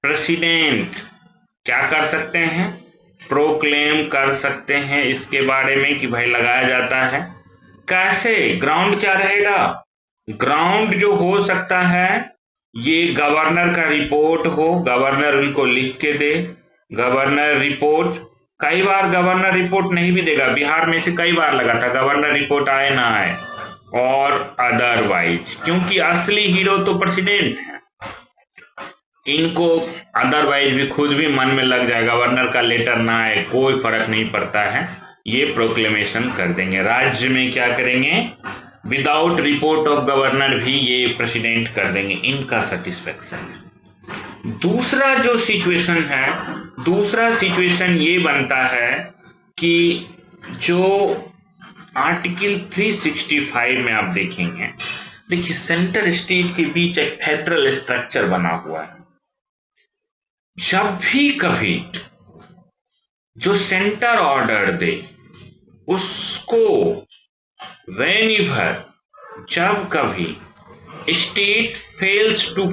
प्रेसिडेंट। क्या कर सकते हैं? प्रोक्लेम कर सकते हैं इसके बारे में कि भाई लगाया जाता है। कैसे? ग्राउंड क्या रहेगा? ग्राउंड जो हो सकता है ये गवर्नर का रिपोर्ट हो, गवर्नर उनको लिख के दे, गवर्नर रिपोर्ट, कई बार गवर्नर रिपोर्ट नहीं भी देगा, बिहार में से कई बार लगा था गवर्नर रिपोर्ट आए ना आए, और अदरवाइज, क्योंकि असली हीरो तो प्रेसिडेंट है, इनको अदरवाइज भी खुद भी मन में लग जाएगा, गवर्नर का लेटर ना आए कोई फर्क नहीं पड़ता है, ये प्रोक्लेमेशन कर देंगे। राज्य में क्या करेंगे? विदाउट रिपोर्ट ऑफ गवर्नर भी ये प्रेसिडेंट कर देंगे, इनका सेटिस्फेक्शन। दूसरा जो सिचुएशन है, दूसरा सिचुएशन ये बनता है कि जो आर्टिकल 365 में आप देखेंगे, देखिए सेंटर स्टेट के बीच एक फेडरल स्ट्रक्चर बना हुआ है। जब भी कभी जो सेंटर ऑर्डर दे उसको, whenever, जब कभी स्टेट फेल्स टू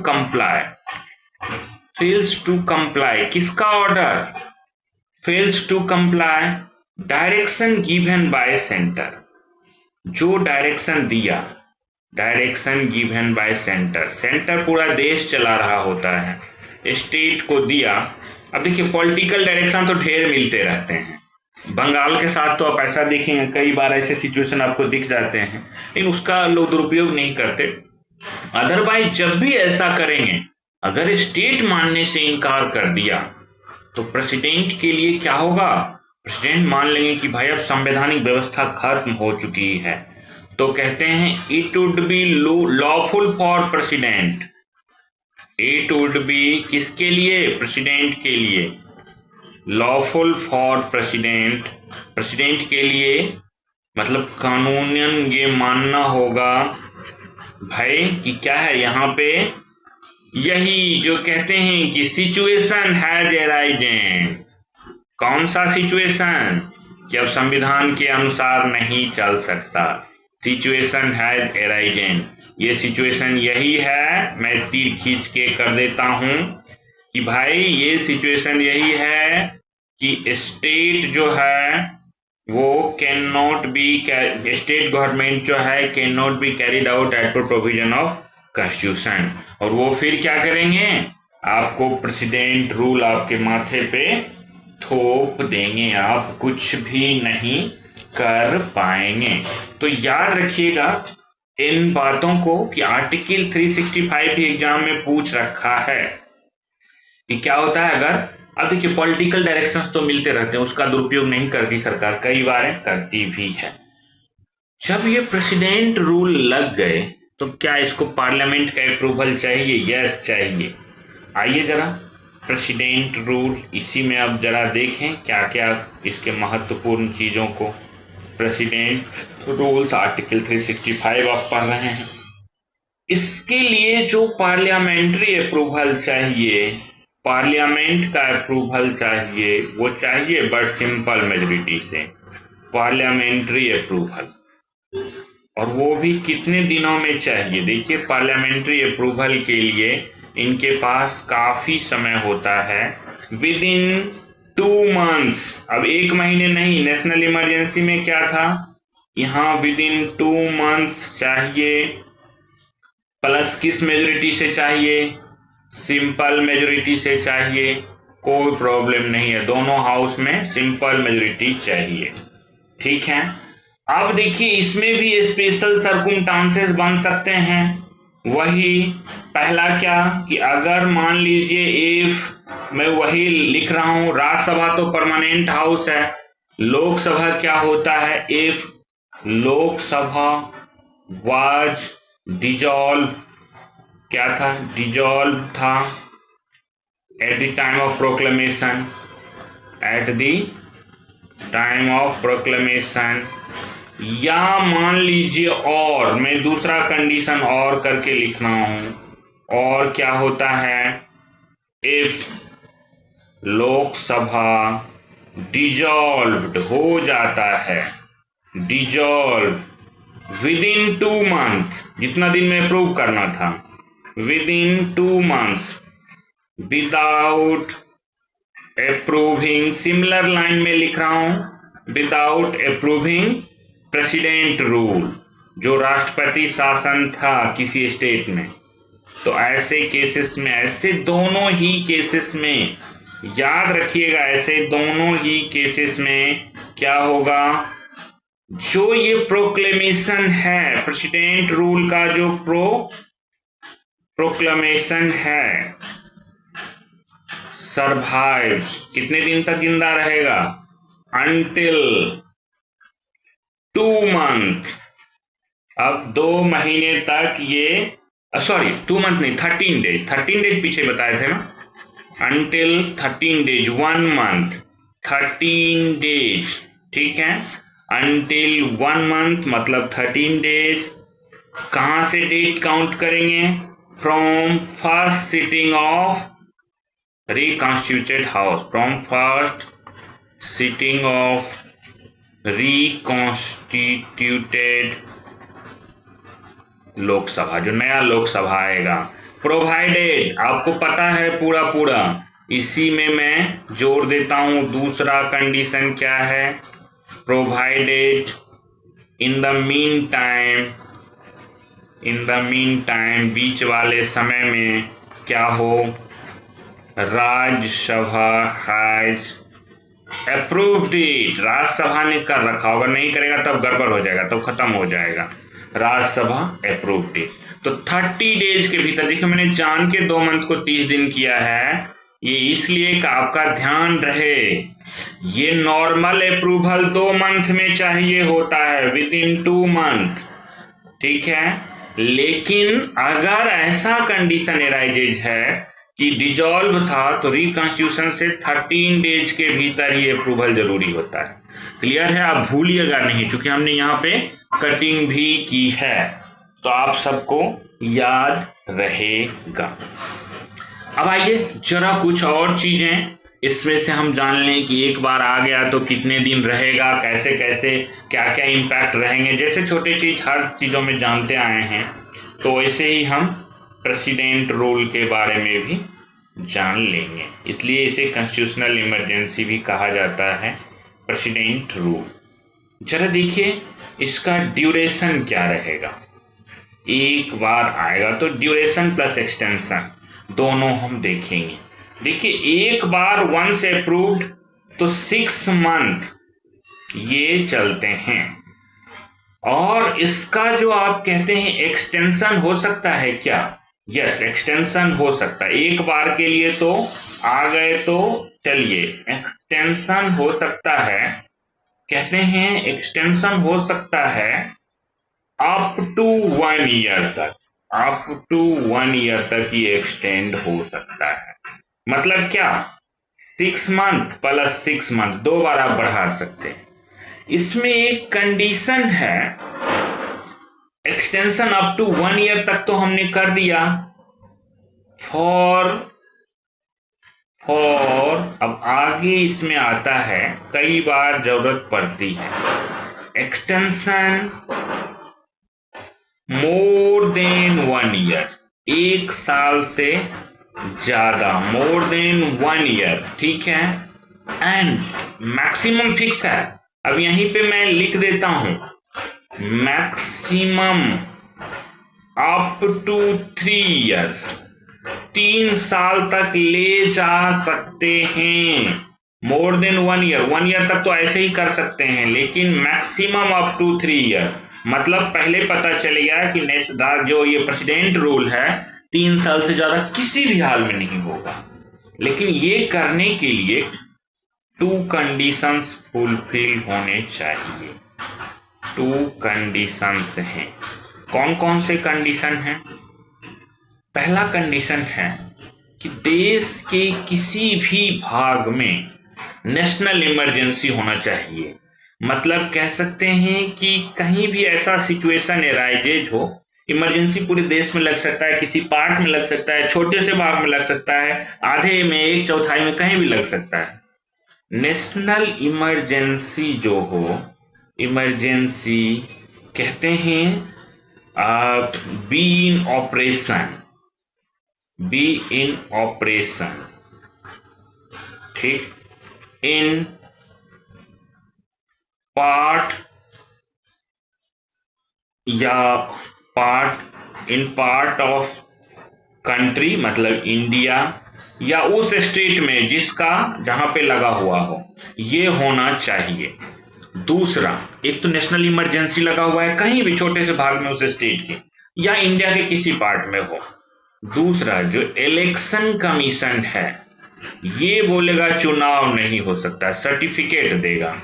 कंप्लाई, किसका order? Fails to comply direction given by centre, जो डायरेक्शन दिया, direction given by centre, centre पूरा देश चला रहा होता है, स्टेट को दिया। अब देखिए पॉलिटिकल डायरेक्शन तो ढेर मिलते रहते हैं, बंगाल के साथ तो आप ऐसा देखेंगे कई बार ऐसे सिचुएशन आपको दिख जाते हैं, लेकिन उसका लोग दुरुपयोग नहीं करते। अदरवाइज जब भी ऐसा करेंगे, अगर स्टेट मानने से इनकार कर दिया तो प्रेसिडेंट के लिए क्या होगा? प्रेसिडेंट मान लेंगे कि भाई अब संवैधानिक व्यवस्था खत्म हो चुकी है, तो कहते हैं it would be lawful for president, it would be किसके लिए? प्रेसिडेंट के लिए, लॉफुल फॉर प्रेसिडेंट, प्रेसिडेंट के लिए, मतलब कानूनन ये मानना होगा भाई कि क्या है यहाँ पे, यही जो कहते हैं कि सिचुएशन हैज अराइजन। कौन सा सिचुएशन? कि अब संविधान के अनुसार नहीं चल सकता, सिचुएशन हैज अराइजन। ये सिचुएशन यही है, मैं तीर खींच के कर देता हूं कि भाई ये सिचुएशन यही है कि स्टेट जो है वो can not be, state government जो है can not be carried out as per provision of constitution. और वो फिर क्या करेंगे, आपको प्रेसिडेंट रूल आपके माथे पे थोप देंगे, आप कुछ भी नहीं कर पाएंगे। तो याद रखिएगा इन बातों को कि आर्टिकल 365 भी एग्जाम में पूछ रखा है कि क्या होता है अगर, अब देखिए पॉलिटिकल डायरेक्शंस तो मिलते रहते हैं, उसका दुरुपयोग नहीं करती सरकार, कई बार करती भी है। जब ये प्रेसिडेंट रूल लग गए तो क्या इसको पार्लियामेंट का अप्रूवल चाहिए? यस चाहिए। आइए जरा प्रेसिडेंट रूल, इसी में अब जरा देखें क्या क्या इसके महत्वपूर्ण चीजों को। प्रेसिडेंट रूल्स आर्टिकल 365 आप पढ़ रहे हैं। इसके लिए जो पार्लियामेंट्री अप्रूवल चाहिए, पार्लियामेंट का अप्रूवल चाहिए, वो चाहिए बट सिंपल मेजोरिटी से, पार्लियामेंट्री अप्रूवल। और वो भी कितने दिनों में चाहिए? देखिए पार्लियामेंट्री अप्रूवल के लिए इनके पास काफी समय होता है, विद इन 2 months। अब 1 महीने नहीं, नेशनल इमरजेंसी में क्या था, यहाँ विद इन 2 months चाहिए। प्लस किस मेजोरिटी से चाहिए? सिंपल मेजोरिटी से चाहिए, कोई प्रॉब्लम नहीं है, दोनों हाउस में सिंपल मेजोरिटी चाहिए। ठीक है। अब देखिए इसमें भी स्पेशल सर्कुमस्टांसेस बन सकते हैं। वही पहला क्या कि अगर मान लीजिए इफ, मैं वही लिख रहा हूं, राज्यसभा तो परमानेंट हाउस है, लोकसभा क्या होता है, इफ लोकसभा वाज डिजॉल्व, क्या था, डिजॉल्व था at the time of proclamation, at the time of proclamation. या मान लीजिए और, मैं दूसरा कंडीशन और करके लिख रहा हूं, और क्या होता है, इफ लोकसभा डिजॉल्व्ड हो जाता है, डिजॉल्व विद इन 2 months, जितना दिन में अप्रूव करना था, with in 2 months without approving, similar line में लिख रहा हूं, विदाउट अप्रूविंग प्रेसिडेंट रूल, जो राष्ट्रपति शासन था किसी स्टेट में। तो ऐसे केसेस में, ऐसे दोनों ही केसेस में याद रखिएगा, ऐसे दोनों ही केसेस में क्या होगा, जो ये प्रोक्लेमेशन है, प्रेसिडेंट रूल का जो प्रोक्लेमेशन है, सर्वाइव्स, कितने दिन तक जिंदा रहेगा, अंटिल 2 months। अब 2 महीने तक ये, सॉरी 2 months नहीं, 13 days, 13 days पीछे बताए थे ना, अंटिल 13 days, 1 month, 13 days, ठीक है, अंटिल 1 month मतलब 13 days। कहां से डेट काउंट करेंगे, from first sitting of reconstituted house, from first sitting of reconstituted Lok Sabha, जो नया लोकसभा आएगा। प्रोवाइडेड, आपको पता है पूरा, इसी में मैं जोड़ देता हूं, दूसरा कंडीशन क्या है, provided in the meantime, बीच वाले समय में क्या हो, Rajya Sabha has approved it, Rajya Sabha ने कर रखा, अगर नहीं करेगा तब गड़बड़ हो जाएगा, तो खत्म हो जाएगा, राज्यसभा अप्रूव्ड इट। तो 30 days के भीतर, देखिए मैंने जान के 2 month को 30 दिन किया है, ये इसलिए कि आपका ध्यान रहे, ये नॉर्मल अप्रूवल 2 month में चाहिए होता है, विद इन 2 month, ठीक है। लेकिन अगर ऐसा कंडीशन एराइजेज है कि डिजॉल्व था, तो रिकॉन्स्टिट्यूशन से 13 days के भीतर ही अप्रूवल जरूरी होता है। क्लियर है, आप भूलिएगा नहीं, क्योंकि हमने यहाँ पे कटिंग भी की है, तो आप सबको याद रहेगा। अब आइए जरा कुछ और चीजें इसमें से हम जान लें कि एक बार आ गया तो कितने दिन रहेगा, कैसे कैसे क्या क्या इम्पैक्ट रहेंगे। जैसे छोटे चीज हर चीज़ों में जानते आए हैं, तो वैसे ही हम प्रेसिडेंट रूल के बारे में भी जान लेंगे। इसलिए इसे कॉन्स्टिट्यूशनल इमरजेंसी भी कहा जाता है, प्रेसिडेंट रूल। जरा देखिए इसका ड्यूरेशन क्या रहेगा। एक बार आएगा तो ड्यूरेशन प्लस एक्सटेंशन दोनों हम देखेंगे। देखिए एक बार वंस अप्रूव्ड तो 6 मंथ ये चलते हैं, और इसका जो आप कहते हैं एक्सटेंशन हो सकता है क्या? यस, एक्सटेंशन हो सकता है। एक बार के लिए तो आ गए तो चलिए एक्सटेंशन हो सकता है, कहते हैं एक्सटेंशन हो सकता है अप टू 1 ईयर तक। अप टू 1 ईयर तक ये एक्सटेंड हो सकता है। मतलब क्या, 6 मंथ प्लस 6 मंथ 2 बार आप बढ़ा सकते हैं। इसमें एक कंडीशन है, एक्सटेंशन अप टू 1 ईयर तक तो हमने कर दिया, फॉर अब आगे इसमें आता है कई बार जरूरत पड़ती है एक्सटेंशन मोर देन 1 ईयर, 1 साल से ज्यादा, मोर देन 1 ईयर, ठीक है। एंड मैक्सिमम फिक्स है। अब यहीं पे मैं लिख देता हूं मैक्सिमम अप टू 3 ईयर्स, 3 साल तक ले जा सकते हैं। मोर देन 1 ईयर, 1 ईयर तक तो ऐसे ही कर सकते हैं, लेकिन मैक्सिमम अप टू 3 ईयर। मतलब पहले पता चल गया कि जो ये प्रेसिडेंट रूल है 3 साल से ज्यादा किसी भी हाल में नहीं होगा। लेकिन ये करने के लिए 2 कंडीशंस फुलफिल होने चाहिए। 2 कंडीशंस हैं। कौन कौन से कंडीशन हैं? पहला कंडीशन है कि देश के किसी भी भाग में नेशनल इमरजेंसी होना चाहिए। मतलब कह सकते हैं कि कहीं भी ऐसा सिचुएशन एराइजेज हो, इमरजेंसी पूरे देश में लग सकता है, किसी पार्ट में लग सकता है, छोटे से भाग में लग सकता है, आधे में, 1/4 में, कहीं भी लग सकता है। नेशनल इमरजेंसी जो हो, इमरजेंसी कहते हैं be in operation, be in operation, ठीक, इन पार्ट या पार्ट ऑफ कंट्री, मतलब इंडिया, या उस स्टेट में जिसका जहां पे लगा हुआ हो, ये होना चाहिए। दूसरा, एक तो नेशनल इमरजेंसी लगा हुआ है कहीं भी छोटे से भाग में उस स्टेट के या इंडिया के किसी पार्ट में हो। दूसरा, जो इलेक्शन कमीशन है ये बोलेगा चुनाव नहीं हो सकता, सर्टिफिकेट देगा।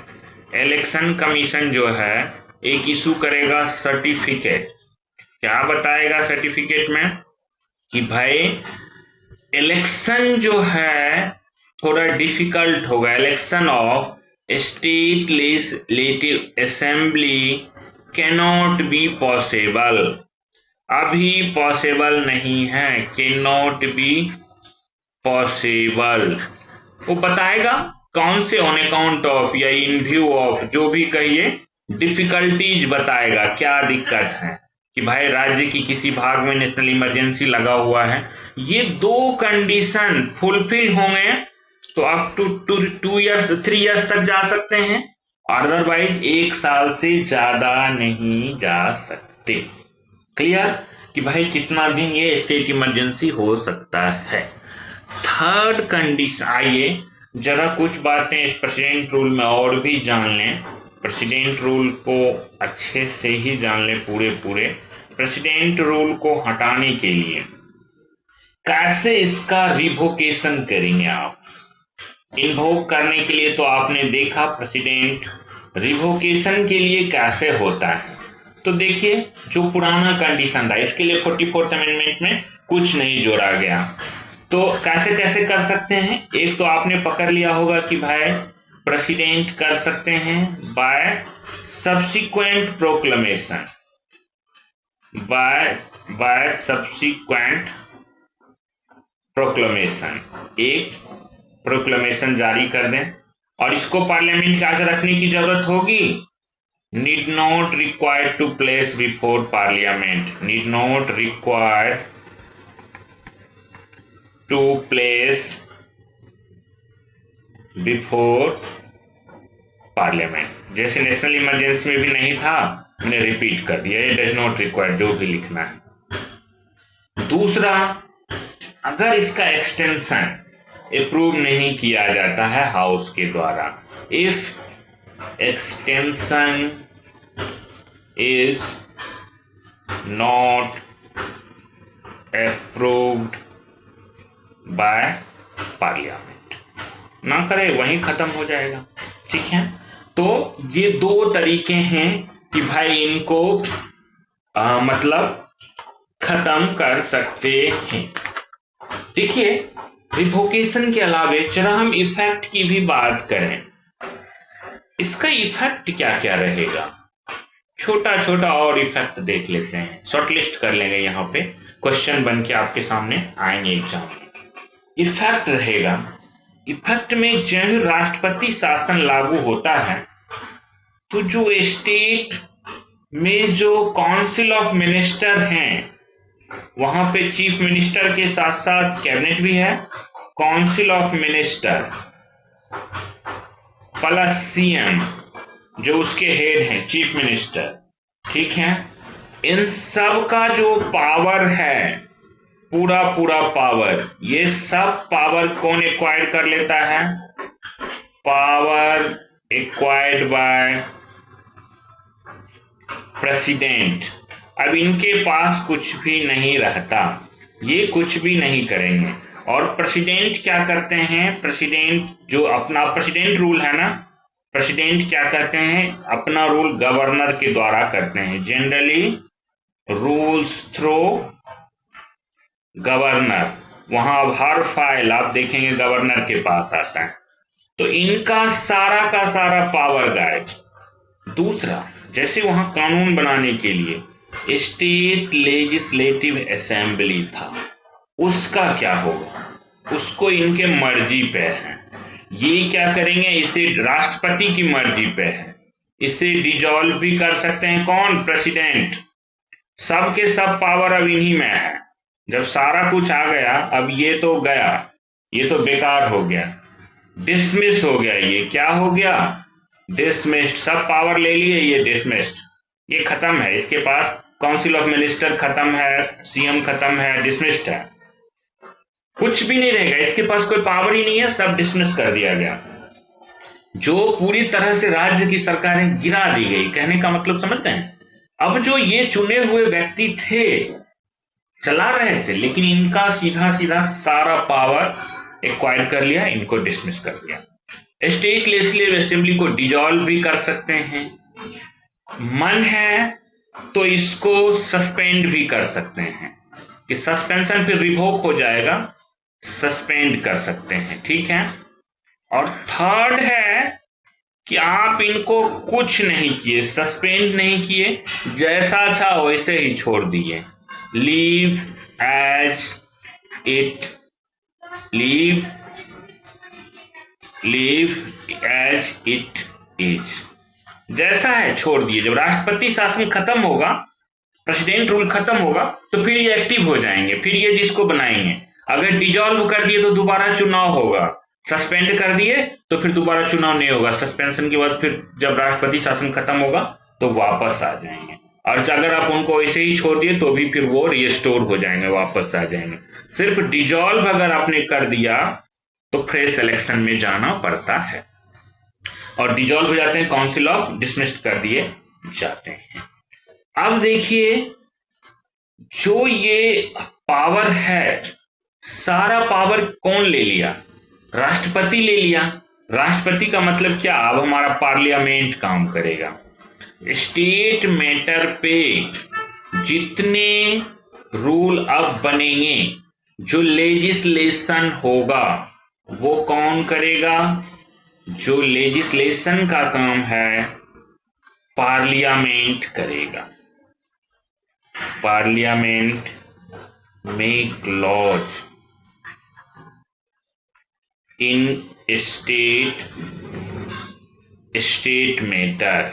इलेक्शन कमीशन जो है एक इशू करेगा सर्टिफिकेट। क्या बताएगा सर्टिफिकेट में? कि भाई इलेक्शन जो है थोड़ा डिफिकल्ट होगा, election of state legislative assembly cannot be possible, अभी पॉसिबल नहीं है, कैनॉट बी पॉसिबल। वो बताएगा कौन से ऑन अकाउंट ऑफ या इन व्यू ऑफ, जो भी कहिए, डिफिकल्टीज बताएगा, क्या दिक्कत है कि भाई राज्य की किसी भाग में नेशनल इमरजेंसी लगा हुआ है। ये 2 कंडीशन फुलफिल होंगे तो अप टू 2 ईयर्स 3 ईयर्स तक जा सकते हैं, अदरवाइज 1 साल से ज्यादा नहीं जा सकते। क्लियर कि भाई कितना दिन ये स्टेट इमरजेंसी हो सकता है। थर्ड कंडीशन, आइए जरा कुछ बातें इस प्रेसिडेंट रूल में और भी जान लें। प्रेसिडेंट रूल को अच्छे से ही जान लें पूरे। प्रेसिडेंट रूल को हटाने के लिए कैसे इसका रिवोकेशन करेंगे आप? इन्वोक करने के लिए तो आपने देखा प्रेसिडेंट, रिवोकेशन के लिए कैसे होता है। तो देखिए जो पुराना कंडीशन था इसके लिए 44th अमेंडमेंट में कुछ नहीं जोड़ा गया। तो कैसे कैसे कर सकते हैं? एक तो आपने पकड़ लिया होगा कि भाई प्रेसिडेंट कर सकते हैं by subsequent proclamation, by subsequent proclamation, एक। प्रोक्लेमेशन जारी कर दें, और इसको पार्लियामेंट के आगे रखने की जरूरत होगी। Need not required to place before parliament, need not required to place before parliament. जैसे नेशनल इमरजेंसी में भी नहीं था, मैंने रिपीट कर दिया, ये डज नॉट रिक्वायर, जो भी लिखना है। दूसरा, अगर इसका एक्सटेंशन अप्रूव नहीं किया जाता है हाउस के द्वारा, if extension is not approved by parliament, ना करे वहीं खत्म हो जाएगा। ठीक है, तो ये दो तरीके हैं कि भाई इनको मतलब खत्म कर सकते हैं। देखिए, रिवोकेशन के अलावे जरा हम इफेक्ट की भी बात करें, इसका इफेक्ट क्या क्या रहेगा, छोटा छोटा और इफेक्ट देख लेते हैं, शॉर्टलिस्ट कर लेंगे, यहाँ पे क्वेश्चन बन के आपके सामने आएंगे एग्जाम में। इफेक्ट रहेगा, इफेक्ट में जब राष्ट्रपति शासन लागू होता है तो जो स्टेट में जो काउंसिल ऑफ मिनिस्टर हैं, वहां पे चीफ मिनिस्टर के साथ साथ कैबिनेट भी है, council of minister plus CM जो उसके हेड हैं, चीफ मिनिस्टर, ठीक है, इन सब का जो पावर है, पूरा पूरा पावर, ये सब पावर कौन एक्वायर्ड कर लेता है? Power acquired by president. अब इनके पास कुछ भी नहीं रहता, ये कुछ भी नहीं करेंगे। और प्रेसिडेंट क्या करते हैं? प्रेसिडेंट जो अपना प्रेसिडेंट रूल है ना, प्रेसिडेंट क्या करते हैं? अपना रूल गवर्नर के द्वारा करते हैं। जनरली रूल्स थ्रू गवर्नर, वहां अब हर फाइल आप देखेंगे गवर्नर के पास आता है, तो इनका सारा का सारा पावर गायब। दूसरा, जैसे वहां कानून बनाने के लिए स्टेट लेजिस्लेटिव असेंबली था, उसका क्या होगा? उसको इनके मर्जी पे है, ये क्या करेंगे? इसे राष्ट्रपति की मर्जी पे है, इसे डिजॉल्व भी कर सकते हैं। कौन? प्रेसिडेंट। सब के सब पावर अब इन्हीं में है। जब सारा कुछ आ गया, अब ये तो गया, ये तो बेकार हो गया, डिसमिस हो गया। ये क्या हो गया? डिसमिस्ड। सब पावर ले लिए, ये डिसमिस्ड, ये खत्म है। इसके पास काउंसिल ऑफ मिनिस्टर खत्म है, सीएम खत्म है, डिसमिस्ड है, कुछ भी नहीं रहेगा, इसके पास कोई पावर ही नहीं है, सब डिसमिस कर दिया गया। जो पूरी तरह से राज्य की सरकारें गिरा दी गई। कहने का मतलब समझते हैं? अब जो ये चुने हुए व्यक्ति थे, चला रहे थे, लेकिन इनका सीधा सीधा सारा पावर एक्वायर कर लिया, इनको डिसमिस कर दिया। स्टेट लेजिस्लेटिव असेंबली को डिजॉल्व भी कर सकते हैं, मन है तो इसको सस्पेंड भी कर सकते हैं, कि सस्पेंशन फिर रिवोक हो जाएगा, सस्पेंड कर सकते हैं। ठीक है। और थर्ड है कि आप इनको कुछ नहीं किए, सस्पेंड नहीं किए, जैसा था वैसे ही छोड़ दिए, leave as it, leave as it is, जैसा है छोड़ दिए। जब राष्ट्रपति शासन खत्म होगा, प्रेसिडेंट रूल खत्म होगा, तो फिर ये एक्टिव हो जाएंगे, फिर ये जिसको बनाएंगे। अगर डिजॉल्व कर दिए तो दोबारा चुनाव होगा, सस्पेंड कर दिए तो फिर दोबारा चुनाव नहीं होगा, सस्पेंशन के बाद फिर जब राष्ट्रपति शासन खत्म होगा तो वापस आ जाएंगे। और अगर आप उनको ऐसे ही छोड़ दिए तो भी फिर वो रिस्टोर हो जाएंगे, वापस आ जाएंगे। सिर्फ डिजॉल्व अगर आपने कर दिया तो फ्रेश इलेक्शन में जाना पड़ता है, और डिजॉल्व हो जाते हैं, काउंसिल ऑफ डिसमिस्ड कर दिए जाते हैं। अब देखिए, जो ये पावर है, सारा पावर कौन ले लिया? राष्ट्रपति ले लिया। राष्ट्रपति का मतलब क्या? अब हमारा पार्लियामेंट काम करेगा। स्टेट मैटर पे जितने रूल अब बनेंगे, जो लेजिस्लेशन होगा, वो कौन करेगा? जो लेजिस्लेशन का काम है, पार्लियामेंट करेगा। Parliament make laws, in state matter,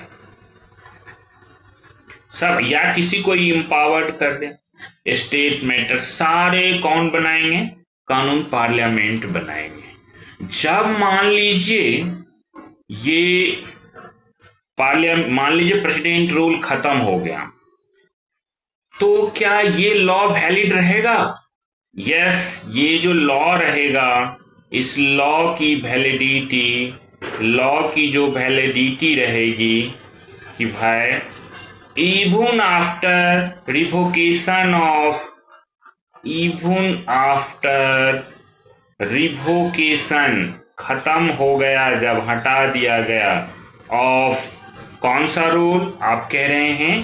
सब या किसी को इम्पावर्ड कर दे। स्टेट मैटर सारे कौन बनाएंगे? कानून पार्लियामेंट बनाएंगे। जब मान लीजिए प्रेसिडेंट रूल खत्म हो गया, तो क्या ये लॉ वैलिड रहेगा? यस, ये जो लॉ रहेगा, इस लॉ की वैलिडिटी रहेगी कि भाई even after revocation खत्म हो गया, जब हटा दिया गया, ऑफ कौन सा रूल? आप कह रहे हैं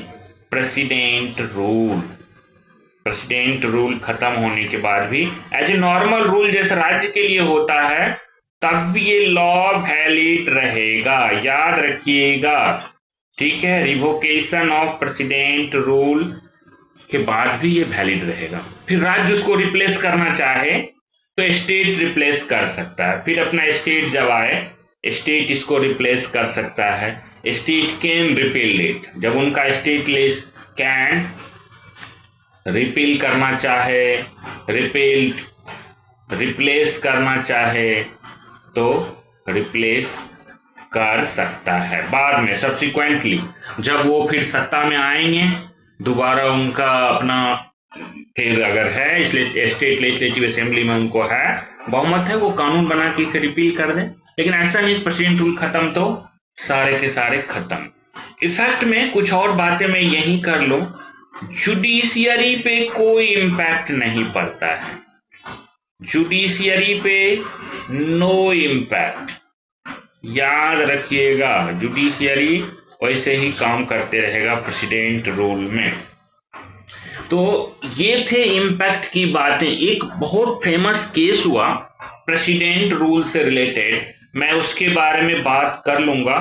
प्रेसिडेंट रूल खत्म होने के बाद भी एज ए नॉर्मल रूल जैसे राज्य के लिए होता है, तब भी ये लॉ वैलिड रहेगा, याद रखिएगा। ठीक है, रिवोकेशन ऑफ प्रेसिडेंट रूल के बाद भी ये वैलिड रहेगा। फिर राज्य उसको रिप्लेस करना चाहे तो स्टेट रिप्लेस कर सकता है। फिर अपना स्टेट जब आए, स्टेट इसको रिप्लेस कर सकता है। स्टेट कैन रिपील इट, जब उनका स्टेट कैन रिपील करना चाहे, रिप्लेस करना चाहे तो रिप्लेस कर सकता है। बाद में सब्सिक्वेंटली जब वो फिर सत्ता में आएंगे दोबारा, उनका अपना फिर अगर है स्टेट लेजिस्लेटिव असेंबली में उनको है बहुमत है, वो कानून बना के इसे रिपील कर दें। लेकिन ऐसा नहीं प्रेसिडेंट रूल खत्म तो सारे के सारे खत्म। इफेक्ट में कुछ और बातें मैं यही कर लूं, जुडिशियरी पे कोई इम्पैक्ट नहीं पड़ता है, जुडिशियरी पे नो इम्पैक्ट, याद रखिएगा। जुडिशियरी वैसे ही काम करते रहेगा प्रेसिडेंट रूल में। तो ये थे इम्पैक्ट की बातें। एक बहुत फेमस केस हुआ प्रेसिडेंट रूल से रिलेटेड, मैं उसके बारे में बात कर लूंगा।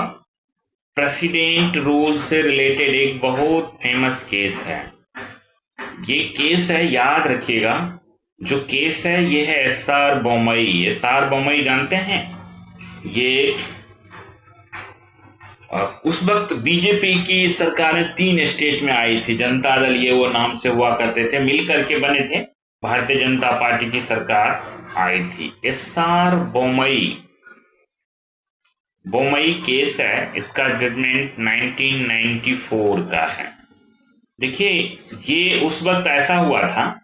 प्रेसिडेंट रूल से रिलेटेड एक बहुत फेमस केस है, ये केस है, याद रखिएगा। जो केस है ये है एस.आर. बोम्मई। एस.आर. बोम्मई जानते हैं? ये उस वक्त बीजेपी की सरकारें 3 स्टेट में आई थी, जनता दल ये वो नाम से हुआ करते थे, मिल करके बने थे, भारतीय जनता पार्टी की सरकार आई थी। एस.आर. बोम्मई केस है, इसका जजमेंट 1994 का है। देखिए ये उस वक्त ऐसा हुआ था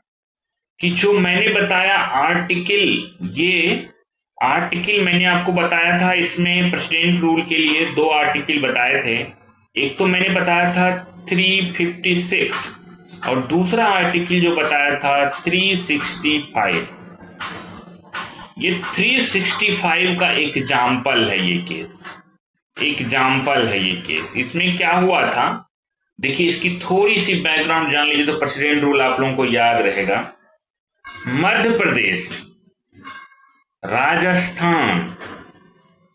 कि जो मैंने बताया आर्टिकल मैंने आपको बताया था, इसमें प्रेसिडेंट रूल के लिए 2 आर्टिकल बताए थे। एक तो मैंने बताया था 356 और दूसरा आर्टिकल जो बताया था 365। ये 365 का एग्जाम्पल है ये केस। इसमें क्या हुआ था, देखिए इसकी थोड़ी सी बैकग्राउंड जान लीजिए तो प्रेसिडेंट रूल आप लोगों को याद रहेगा। मध्य प्रदेश, राजस्थान,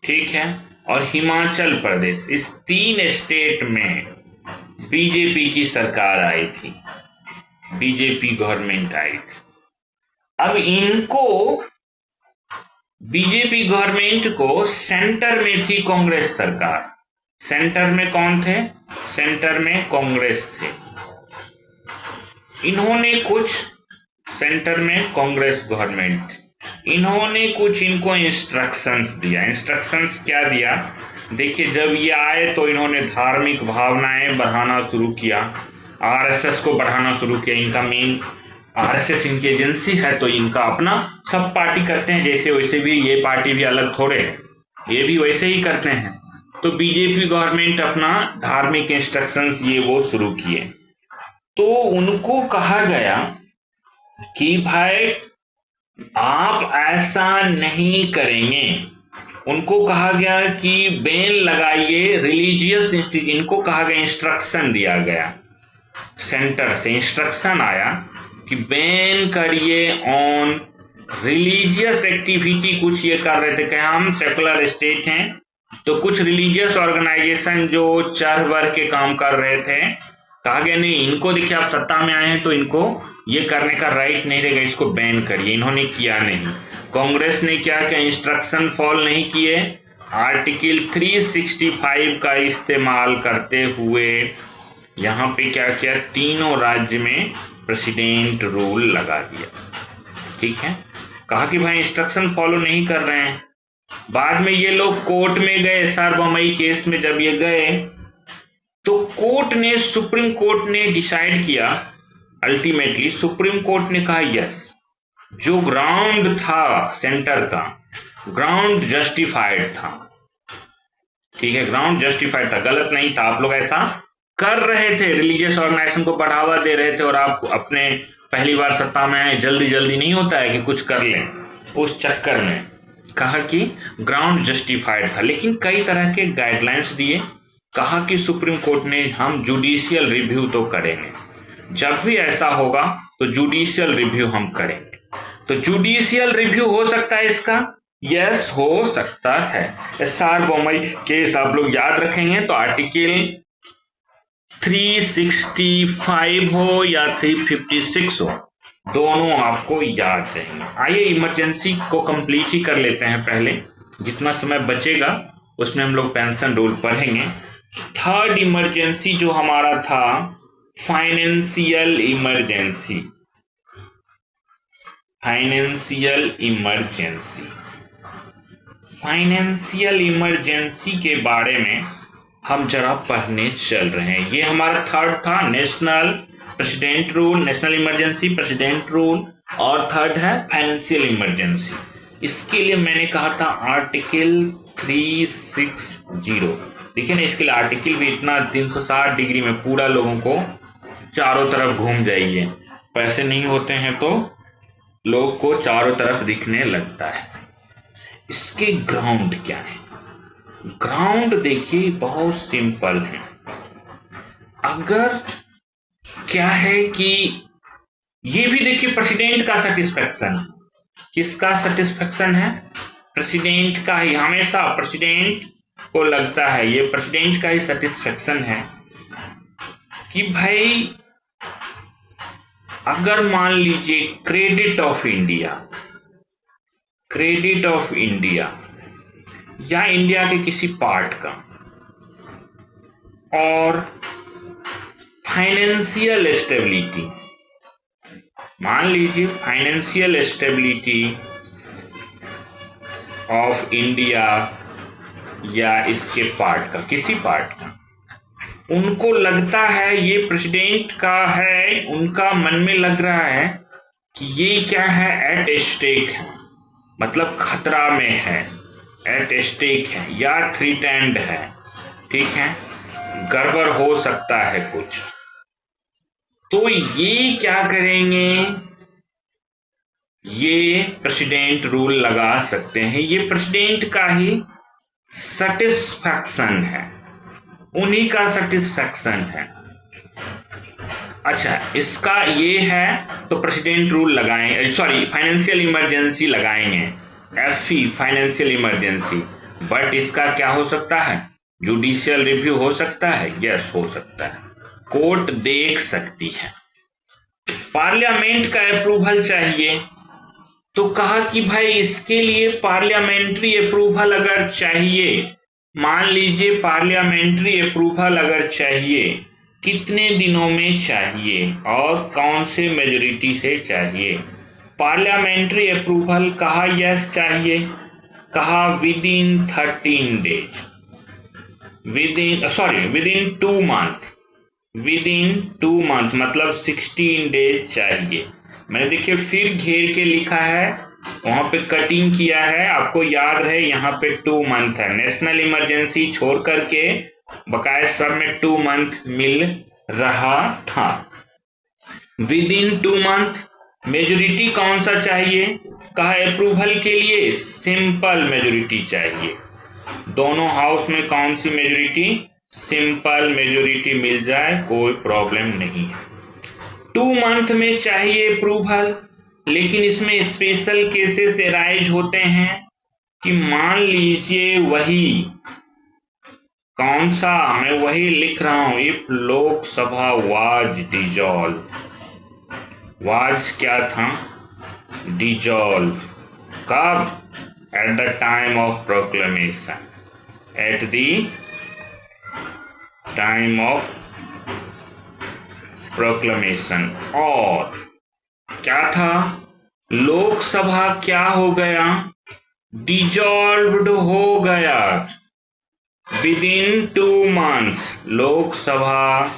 ठीक है, और हिमाचल प्रदेश, इस 3 स्टेट में बीजेपी की सरकार आई थी, बीजेपी गवर्नमेंट आई थी। अब इनको बीजेपी गवर्नमेंट को सेंटर में थी कांग्रेस सरकार। सेंटर में कौन थे? सेंटर में कांग्रेस थे। इन्होंने कुछ सेंटर में कांग्रेस गवर्नमेंट, इन्होंने कुछ इनको इंस्ट्रक्शंस दिया। इंस्ट्रक्शंस क्या दिया? देखिए जब ये आए तो इन्होंने धार्मिक भावनाएं बढ़ाना शुरू किया, आरएसएस को बढ़ाना शुरू किया। इनका मेन आरएसएस इनकी एजेंसी है, तो इनका अपना सब पार्टी करते हैं जैसे वैसे भी ये पार्टी भी अलग थोड़े है, ये भी वैसे ही करते हैं। तो बीजेपी गवर्नमेंट अपना धार्मिक इंस्ट्रक्शंस ये वो शुरू किए। तो उनको कहा गया कि भाई आप ऐसा नहीं करेंगे। उनको कहा गया कि बैन लगाइए रिलीजियस इंस्टीट्यूट, इनको कहा गया, इंस्ट्रक्शन दिया गया, सेंटर से इंस्ट्रक्शन आया कि बैन करिए ऑन रिलीजियस एक्टिविटी। कुछ ये कर रहे थे कि हम सेकुलर स्टेट हैं, तो कुछ रिलीजियस ऑर्गेनाइजेशन जो चर वर्ग के काम कर रहे थे, कहा गया नहीं, इनको देखिए आप सत्ता में आए हैं तो इनको ये करने का राइट नहीं रहेगा, इसको बैन करिए। इन्होंने किया नहीं। कांग्रेस ने क्या क्या इंस्ट्रक्शन फॉलो नहीं किए, आर्टिकल 365 का इस्तेमाल करते हुए यहाँ पे क्या किया, तीनों राज्य में प्रेसिडेंट रूल लगा दिया। ठीक है, कहा कि भाई इंस्ट्रक्शन फॉलो नहीं कर रहे हैं। बाद में ये लोग कोर्ट में गए, सार्वभौमिक केस में जब ये गए तो कोर्ट ने, सुप्रीम कोर्ट ने डिसाइड किया, अल्टीमेटली सुप्रीम कोर्ट ने कहा यस, जो ग्राउंड था सेंटर का, ग्राउंड जस्टिफाइड था। ठीक है, ग्राउंड जस्टिफाइड था, गलत नहीं था। आप लोग ऐसा कर रहे थे, रिलीजियस ऑर्गेनाइजेशन को बढ़ावा दे रहे थे और आप अपने पहली बार सत्ता में आए, जल्दी जल्दी नहीं होता है कि कुछ कर लें, उस चक्कर में कहा कि ग्राउंड जस्टिफाइड था। लेकिन कई तरह के गाइडलाइंस दिए, कहा कि सुप्रीम कोर्ट ने हम जुडिशियल रिव्यू तो करेंगे, जब भी ऐसा होगा तो जुडिशियल रिव्यू हम करेंगे। तो जुडिशियल रिव्यू हो सकता है इसका, यस हो सकता है। सार्वभौमिक केस आप लोग याद रखेंगे तो आर्टिकल 365 हो या 356 हो, दोनों आपको याद रहेंगे। आइए इमरजेंसी को कंप्लीट ही कर लेते हैं पहले, जितना समय बचेगा उसमें हम लोग पेंशन रूल पढ़ेंगे। थर्ड इमरजेंसी जो हमारा था, financial emergency. Financial emergency, financial emergency के बारे में हम जरा पढ़ने चल रहे हैं। ये हमारा थर्ड था, national president rule, national emergency, president rule, और थर्ड है फाइनेंशियल इमरजेंसी। इसके लिए मैंने कहा था आर्टिकल 360। देखिए ना, इसके लिए आर्टिकल भी इतना 360 डिग्री में पूरा लोगों को चारों तरफ घूम जाइए। पैसे नहीं होते हैं तो लोग को चारों तरफ दिखने लगता है। इसके ग्राउंड क्या है? ग्राउंड देखिए बहुत सिंपल है। अगर क्या है कि ये भी देखिए प्रेसिडेंट का सेटिस्फेक्शन, किसका सेटिस्फेक्शन है? प्रेसिडेंट का ही। हमेशा प्रेसिडेंट को लगता है, ये प्रेसिडेंट का ही सेटिस्फेक्शन है कि भाई अगर मान लीजिए credit of India, credit of India या इंडिया के किसी पार्ट का और फाइनेंशियल स्टेबिलिटी, मान लीजिए फाइनेंशियल स्टेबिलिटी ऑफ इंडिया या इसके पार्ट का, किसी पार्ट का, उनको लगता है ये प्रेसिडेंट का है, उनका मन में लग रहा है कि ये क्या है, एट स्टेक है, मतलब खतरा में है, एट स्टेक है या थ्रेटेंड है। ठीक है, गड़बड़ हो सकता है कुछ, तो ये क्या करेंगे, ये प्रेसिडेंट रूल लगा सकते हैं। ये प्रेसिडेंट का ही सेटिस्फैक्शन है, उन्हीं का सेटिस्फैक्शन है। अच्छा, इसका ये है तो प्रेसिडेंट रूल लगाएंगे, सॉरी फाइनेंशियल इमरजेंसी लगाएंगे, एफई फाइनेंशियल इमरजेंसी। बट इसका क्या हो सकता है, जुडिशियल रिव्यू हो सकता है, यस हो सकता है, कोर्ट देख सकती है। पार्लियामेंट का अप्रूवल चाहिए, तो कहा कि भाई इसके लिए पार्लियामेंट्री अप्रूवल अगर चाहिए, मान लीजिए पार्लियामेंट्री अप्रूवल अगर चाहिए, कितने दिनों में चाहिए और कौन से मेजोरिटी से चाहिए। पार्लियामेंट्री अप्रूवल कहा यस चाहिए, कहा with in 13 days, with in 2 month, with in 2 month मतलब 16 डेज चाहिए। मैंने देखिए फिर घेर के लिखा है, वहां पे कटिंग किया है, आपको याद है यहाँ पे 2 मंथ है। नेशनल इमरजेंसी छोड़ करके बकाया सब में 2 मंथ मिल रहा था। विद इन 2 मंथ, मेजोरिटी कौन सा चाहिए, कहा अप्रूवल के लिए सिंपल मेजोरिटी चाहिए। दोनों हाउस में कौन सी मेजोरिटी, सिंपल मेजोरिटी मिल जाए कोई प्रॉब्लम नहीं है। 2 मंथ में चाहिए अप्रूवल, लेकिन इसमें स्पेशल केसेस अराइज होते हैं कि मान लीजिए वही कौन सा, मैं वही लिख रहा हूं, if Lok Sabha was dissolve, was क्या था, डिजॉल्व, कब? At the time of proclamation, at the time of proclamation. और क्या था? लोकसभा क्या हो गया? डिजॉल्व्ड हो गया with in 2 months। Lok Sabha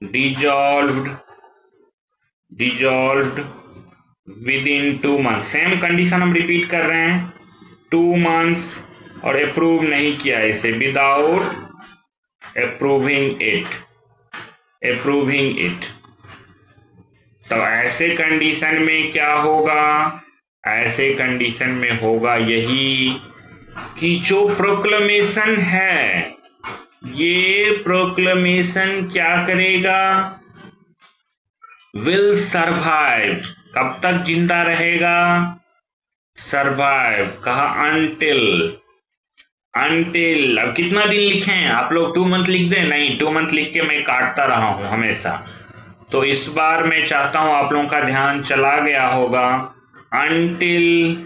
dissolved with in 2 months। Same condition हम रिपीट कर रहे हैं, 2 months, और अप्रूव नहीं किया इसे, विदाउट अप्रूविंग इट। तो ऐसे कंडीशन में क्या होगा? ऐसे कंडीशन में होगा यही कि जो प्रोक्लेमेशन है, ये प्रोक्लेमेशन क्या करेगा? Will survive. कब तक जिंदा रहेगा? सर्वाइव। कहा अनटिल। अब कितना दिन लिखें आप लोग? 2 month लिख दें? नहीं, 2 month लिख के मैं काटता रहा हूं हमेशा। तो इस बार मैं चाहता हूं आप लोगों का ध्यान चला गया होगा अनटिल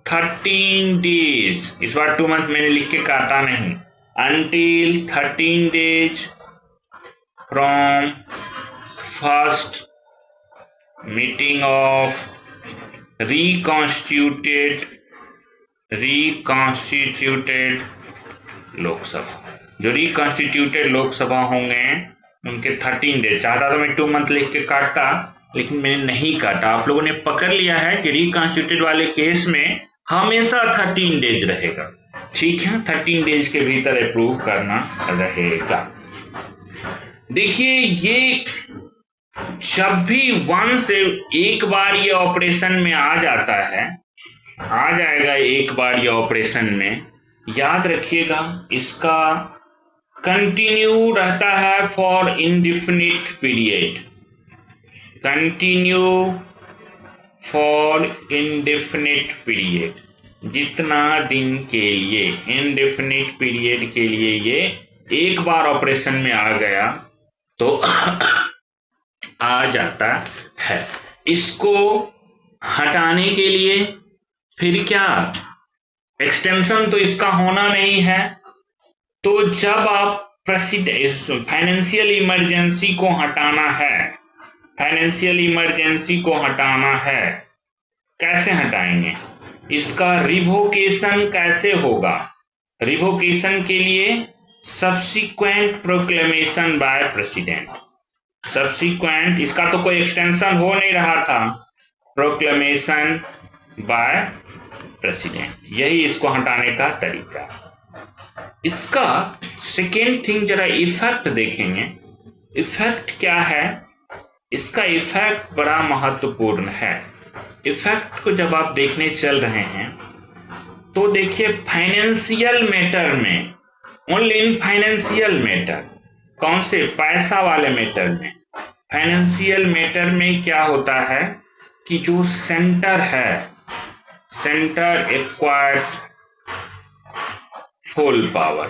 13 days। इस बार 2 month मैंने लिख के काटा नहीं। Until 13 days from first meeting of reconstituted Lok Sabha. जो रिकॉन्स्टिट्यूटेड लोकसभा होंगे उनके 13 डेज। चाहता तो मैं 2 month लिख के काटता, लेकिन मैंने नहीं काटा। आप लोगों ने पकड़ लिया है कि रिकॉन्स्टिट्यूटेड वाले केस में हमेशा 13 डेज रहेगा। ठीक है, 13 डेज के भीतर अप्रूव करना रहेगा। देखिए, ये जब भी एक बार ये ऑपरेशन में आ जाता है, आ जाएगा एक बार ये ऑपरेशन में, याद रखिएगा इसका कंटिन्यू रहता है for indefinite period. Continue for indefinite period. जितना दिन के लिए, इंडेफिनिट पीरियड के लिए ये एक बार ऑपरेशन में आ गया तो आ जाता है। इसको हटाने के लिए फिर क्या, एक्सटेंशन तो इसका होना नहीं है। तो जब आप फाइनेंशियल इमरजेंसी को हटाना है, फाइनेंशियल इमरजेंसी को हटाना है, कैसे हटाएंगे? इसका रिवोकेशन कैसे होगा? रिवोकेशन के लिए subsequent proclamation by president. Subsequent, इसका तो कोई एक्सटेंशन हो नहीं रहा था, प्रोक्लेमेशन बाय प्रेसिडेंट, यही इसको हटाने का तरीका। इसका सेकेंड थिंग जरा इफेक्ट देखेंगे। इफेक्ट क्या है? इसका इफेक्ट बड़ा महत्वपूर्ण है। इफेक्ट को जब आप देखने चल रहे हैं तो देखिए, फाइनेंशियल मैटर में, ओनली इन फाइनेंशियल मैटर, कौन से? पैसा वाले मैटर में। फाइनेंशियल मैटर में क्या होता है कि जो सेंटर है, सेंटर एक्वायर्स फुल पावर।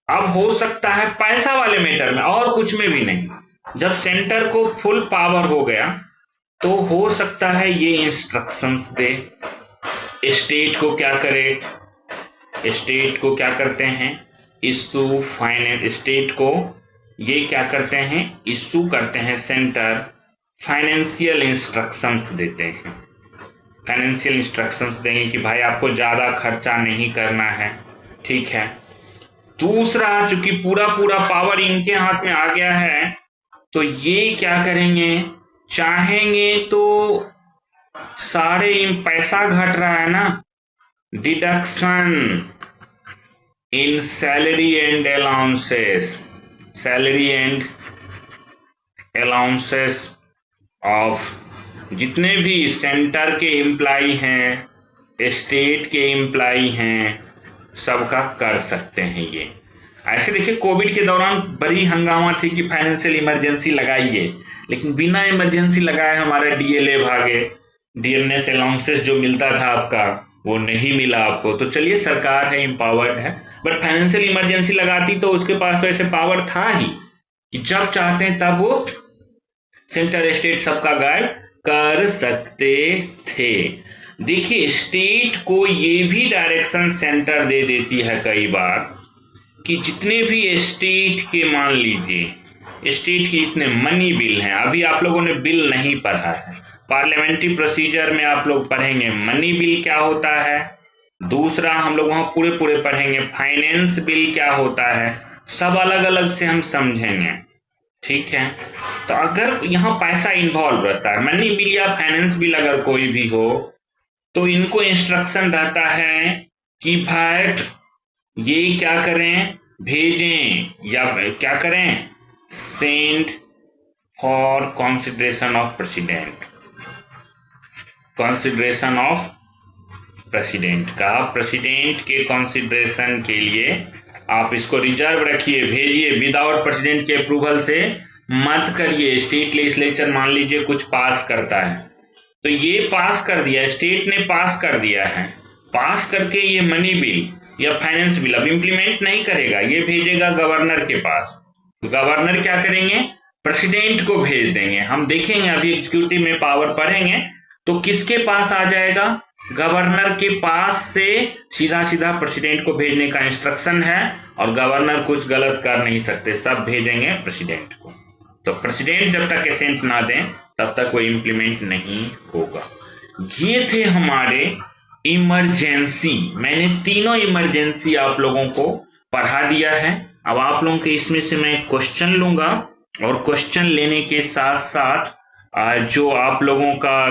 अब हो सकता है पैसा वाले मैटर में, और कुछ में भी नहीं, जब सेंटर को फुल पावर हो गया तो हो सकता है ये इंस्ट्रक्शंस दे स्टेट को। क्या करे? स्टेट को क्या करते हैं? Issue finance. स्टेट को ये क्या करते हैं? इशू करते हैं। सेंटर फाइनेंशियल इंस्ट्रक्शंस देते हैं। फाइनेंशियल इंस्ट्रक्शंस देंगे कि भाई आपको ज्यादा खर्चा नहीं करना है। ठीक है। दूसरा, चूंकि पूरा पावर इनके हाथ में आ गया है, तो ये क्या करेंगे? चाहेंगे तो सारे पैसा घट रहा है ना, deduction in salary and allowances, salary and allowances of जितने भी सेंटर के एम्प्लाई हैं, स्टेट के एम्प्लाई हैं, सबका कर सकते हैं ये। ऐसे देखिए, कोविड के दौरान बड़ी हंगामा थी कि फाइनेंशियल इमरजेंसी लगाइए, लेकिन बिना इमरजेंसी लगाए हमारे डीएलए भागे, डीएनएस अलाउंसेस जो मिलता था आपका वो नहीं मिला आपको। तो चलिए, सरकार है, एम्पावर्ड है, बट फाइनेंशियल इमरजेंसी लगाती तो उसके पास तो ऐसे पावर था ही कि जब चाहते हैं तब वो सेंटर स्टेट सबका गाइड कर सकते थे। देखिए, स्टेट को ये भी डायरेक्शन सेंटर दे देती है कई बार कि जितने भी स्टेट के, मान लीजिए स्टेट के जितने मनी बिल हैं, अभी आप लोगों ने बिल नहीं पढ़ा है, पार्लियामेंट्री प्रोसीजर में आप लोग पढ़ेंगे मनी बिल क्या होता है। दूसरा हम लोग वहां पूरे पूरे पढ़ेंगे फाइनेंस बिल क्या होता है, सब अलग अलग से हम समझेंगे, ठीक है। तो अगर यहाँ पैसा इन्वॉल्व रहता है, मनी बिल या फाइनेंस बिल अगर कोई भी हो, तो इनको इंस्ट्रक्शन रहता है कि भाई ये क्या करें, भेजें या क्या करें, send for consideration of president, consideration of president का, प्रेसिडेंट के कंसिडरेशन के लिए आप इसको रिजर्व रखिए, भेजिए, विदाउट प्रेसिडेंट के अप्रूवल से मत करिए। स्टेट लेजिस्लेचर मान लीजिए कुछ पास करता है, तो ये पास कर दिया, स्टेट ने पास कर दिया है, पास करके ये मनी बिल या फाइनेंस बिल अब इम्प्लीमेंट नहीं करेगा, ये भेजेगा गवर्नर के पास। गवर्नर क्या करेंगे, प्रेसिडेंट को भेज देंगे। हम देखेंगे अभी एग्जीक्यूटिव में पावर पढ़ेंगे तो किसके पास आ जाएगा, गवर्नर के पास से सीधा सीधा प्रेसिडेंट को भेजने का इंस्ट्रक्शन है, और गवर्नर कुछ गलत कर नहीं सकते, सब भेजेंगे प्रेसिडेंट को। तो प्रेसिडेंट जब तक एसेंट ना दें तब तक वो इम्प्लीमेंट नहीं होगा। ये थे हमारे इमरजेंसी, मैंने तीनों इमरजेंसी आप लोगों को पढ़ा दिया है। अब आप लोगों के इसमें से मैं क्वेश्चन लूंगा, और क्वेश्चन लेने के साथ साथ जो आप लोगों का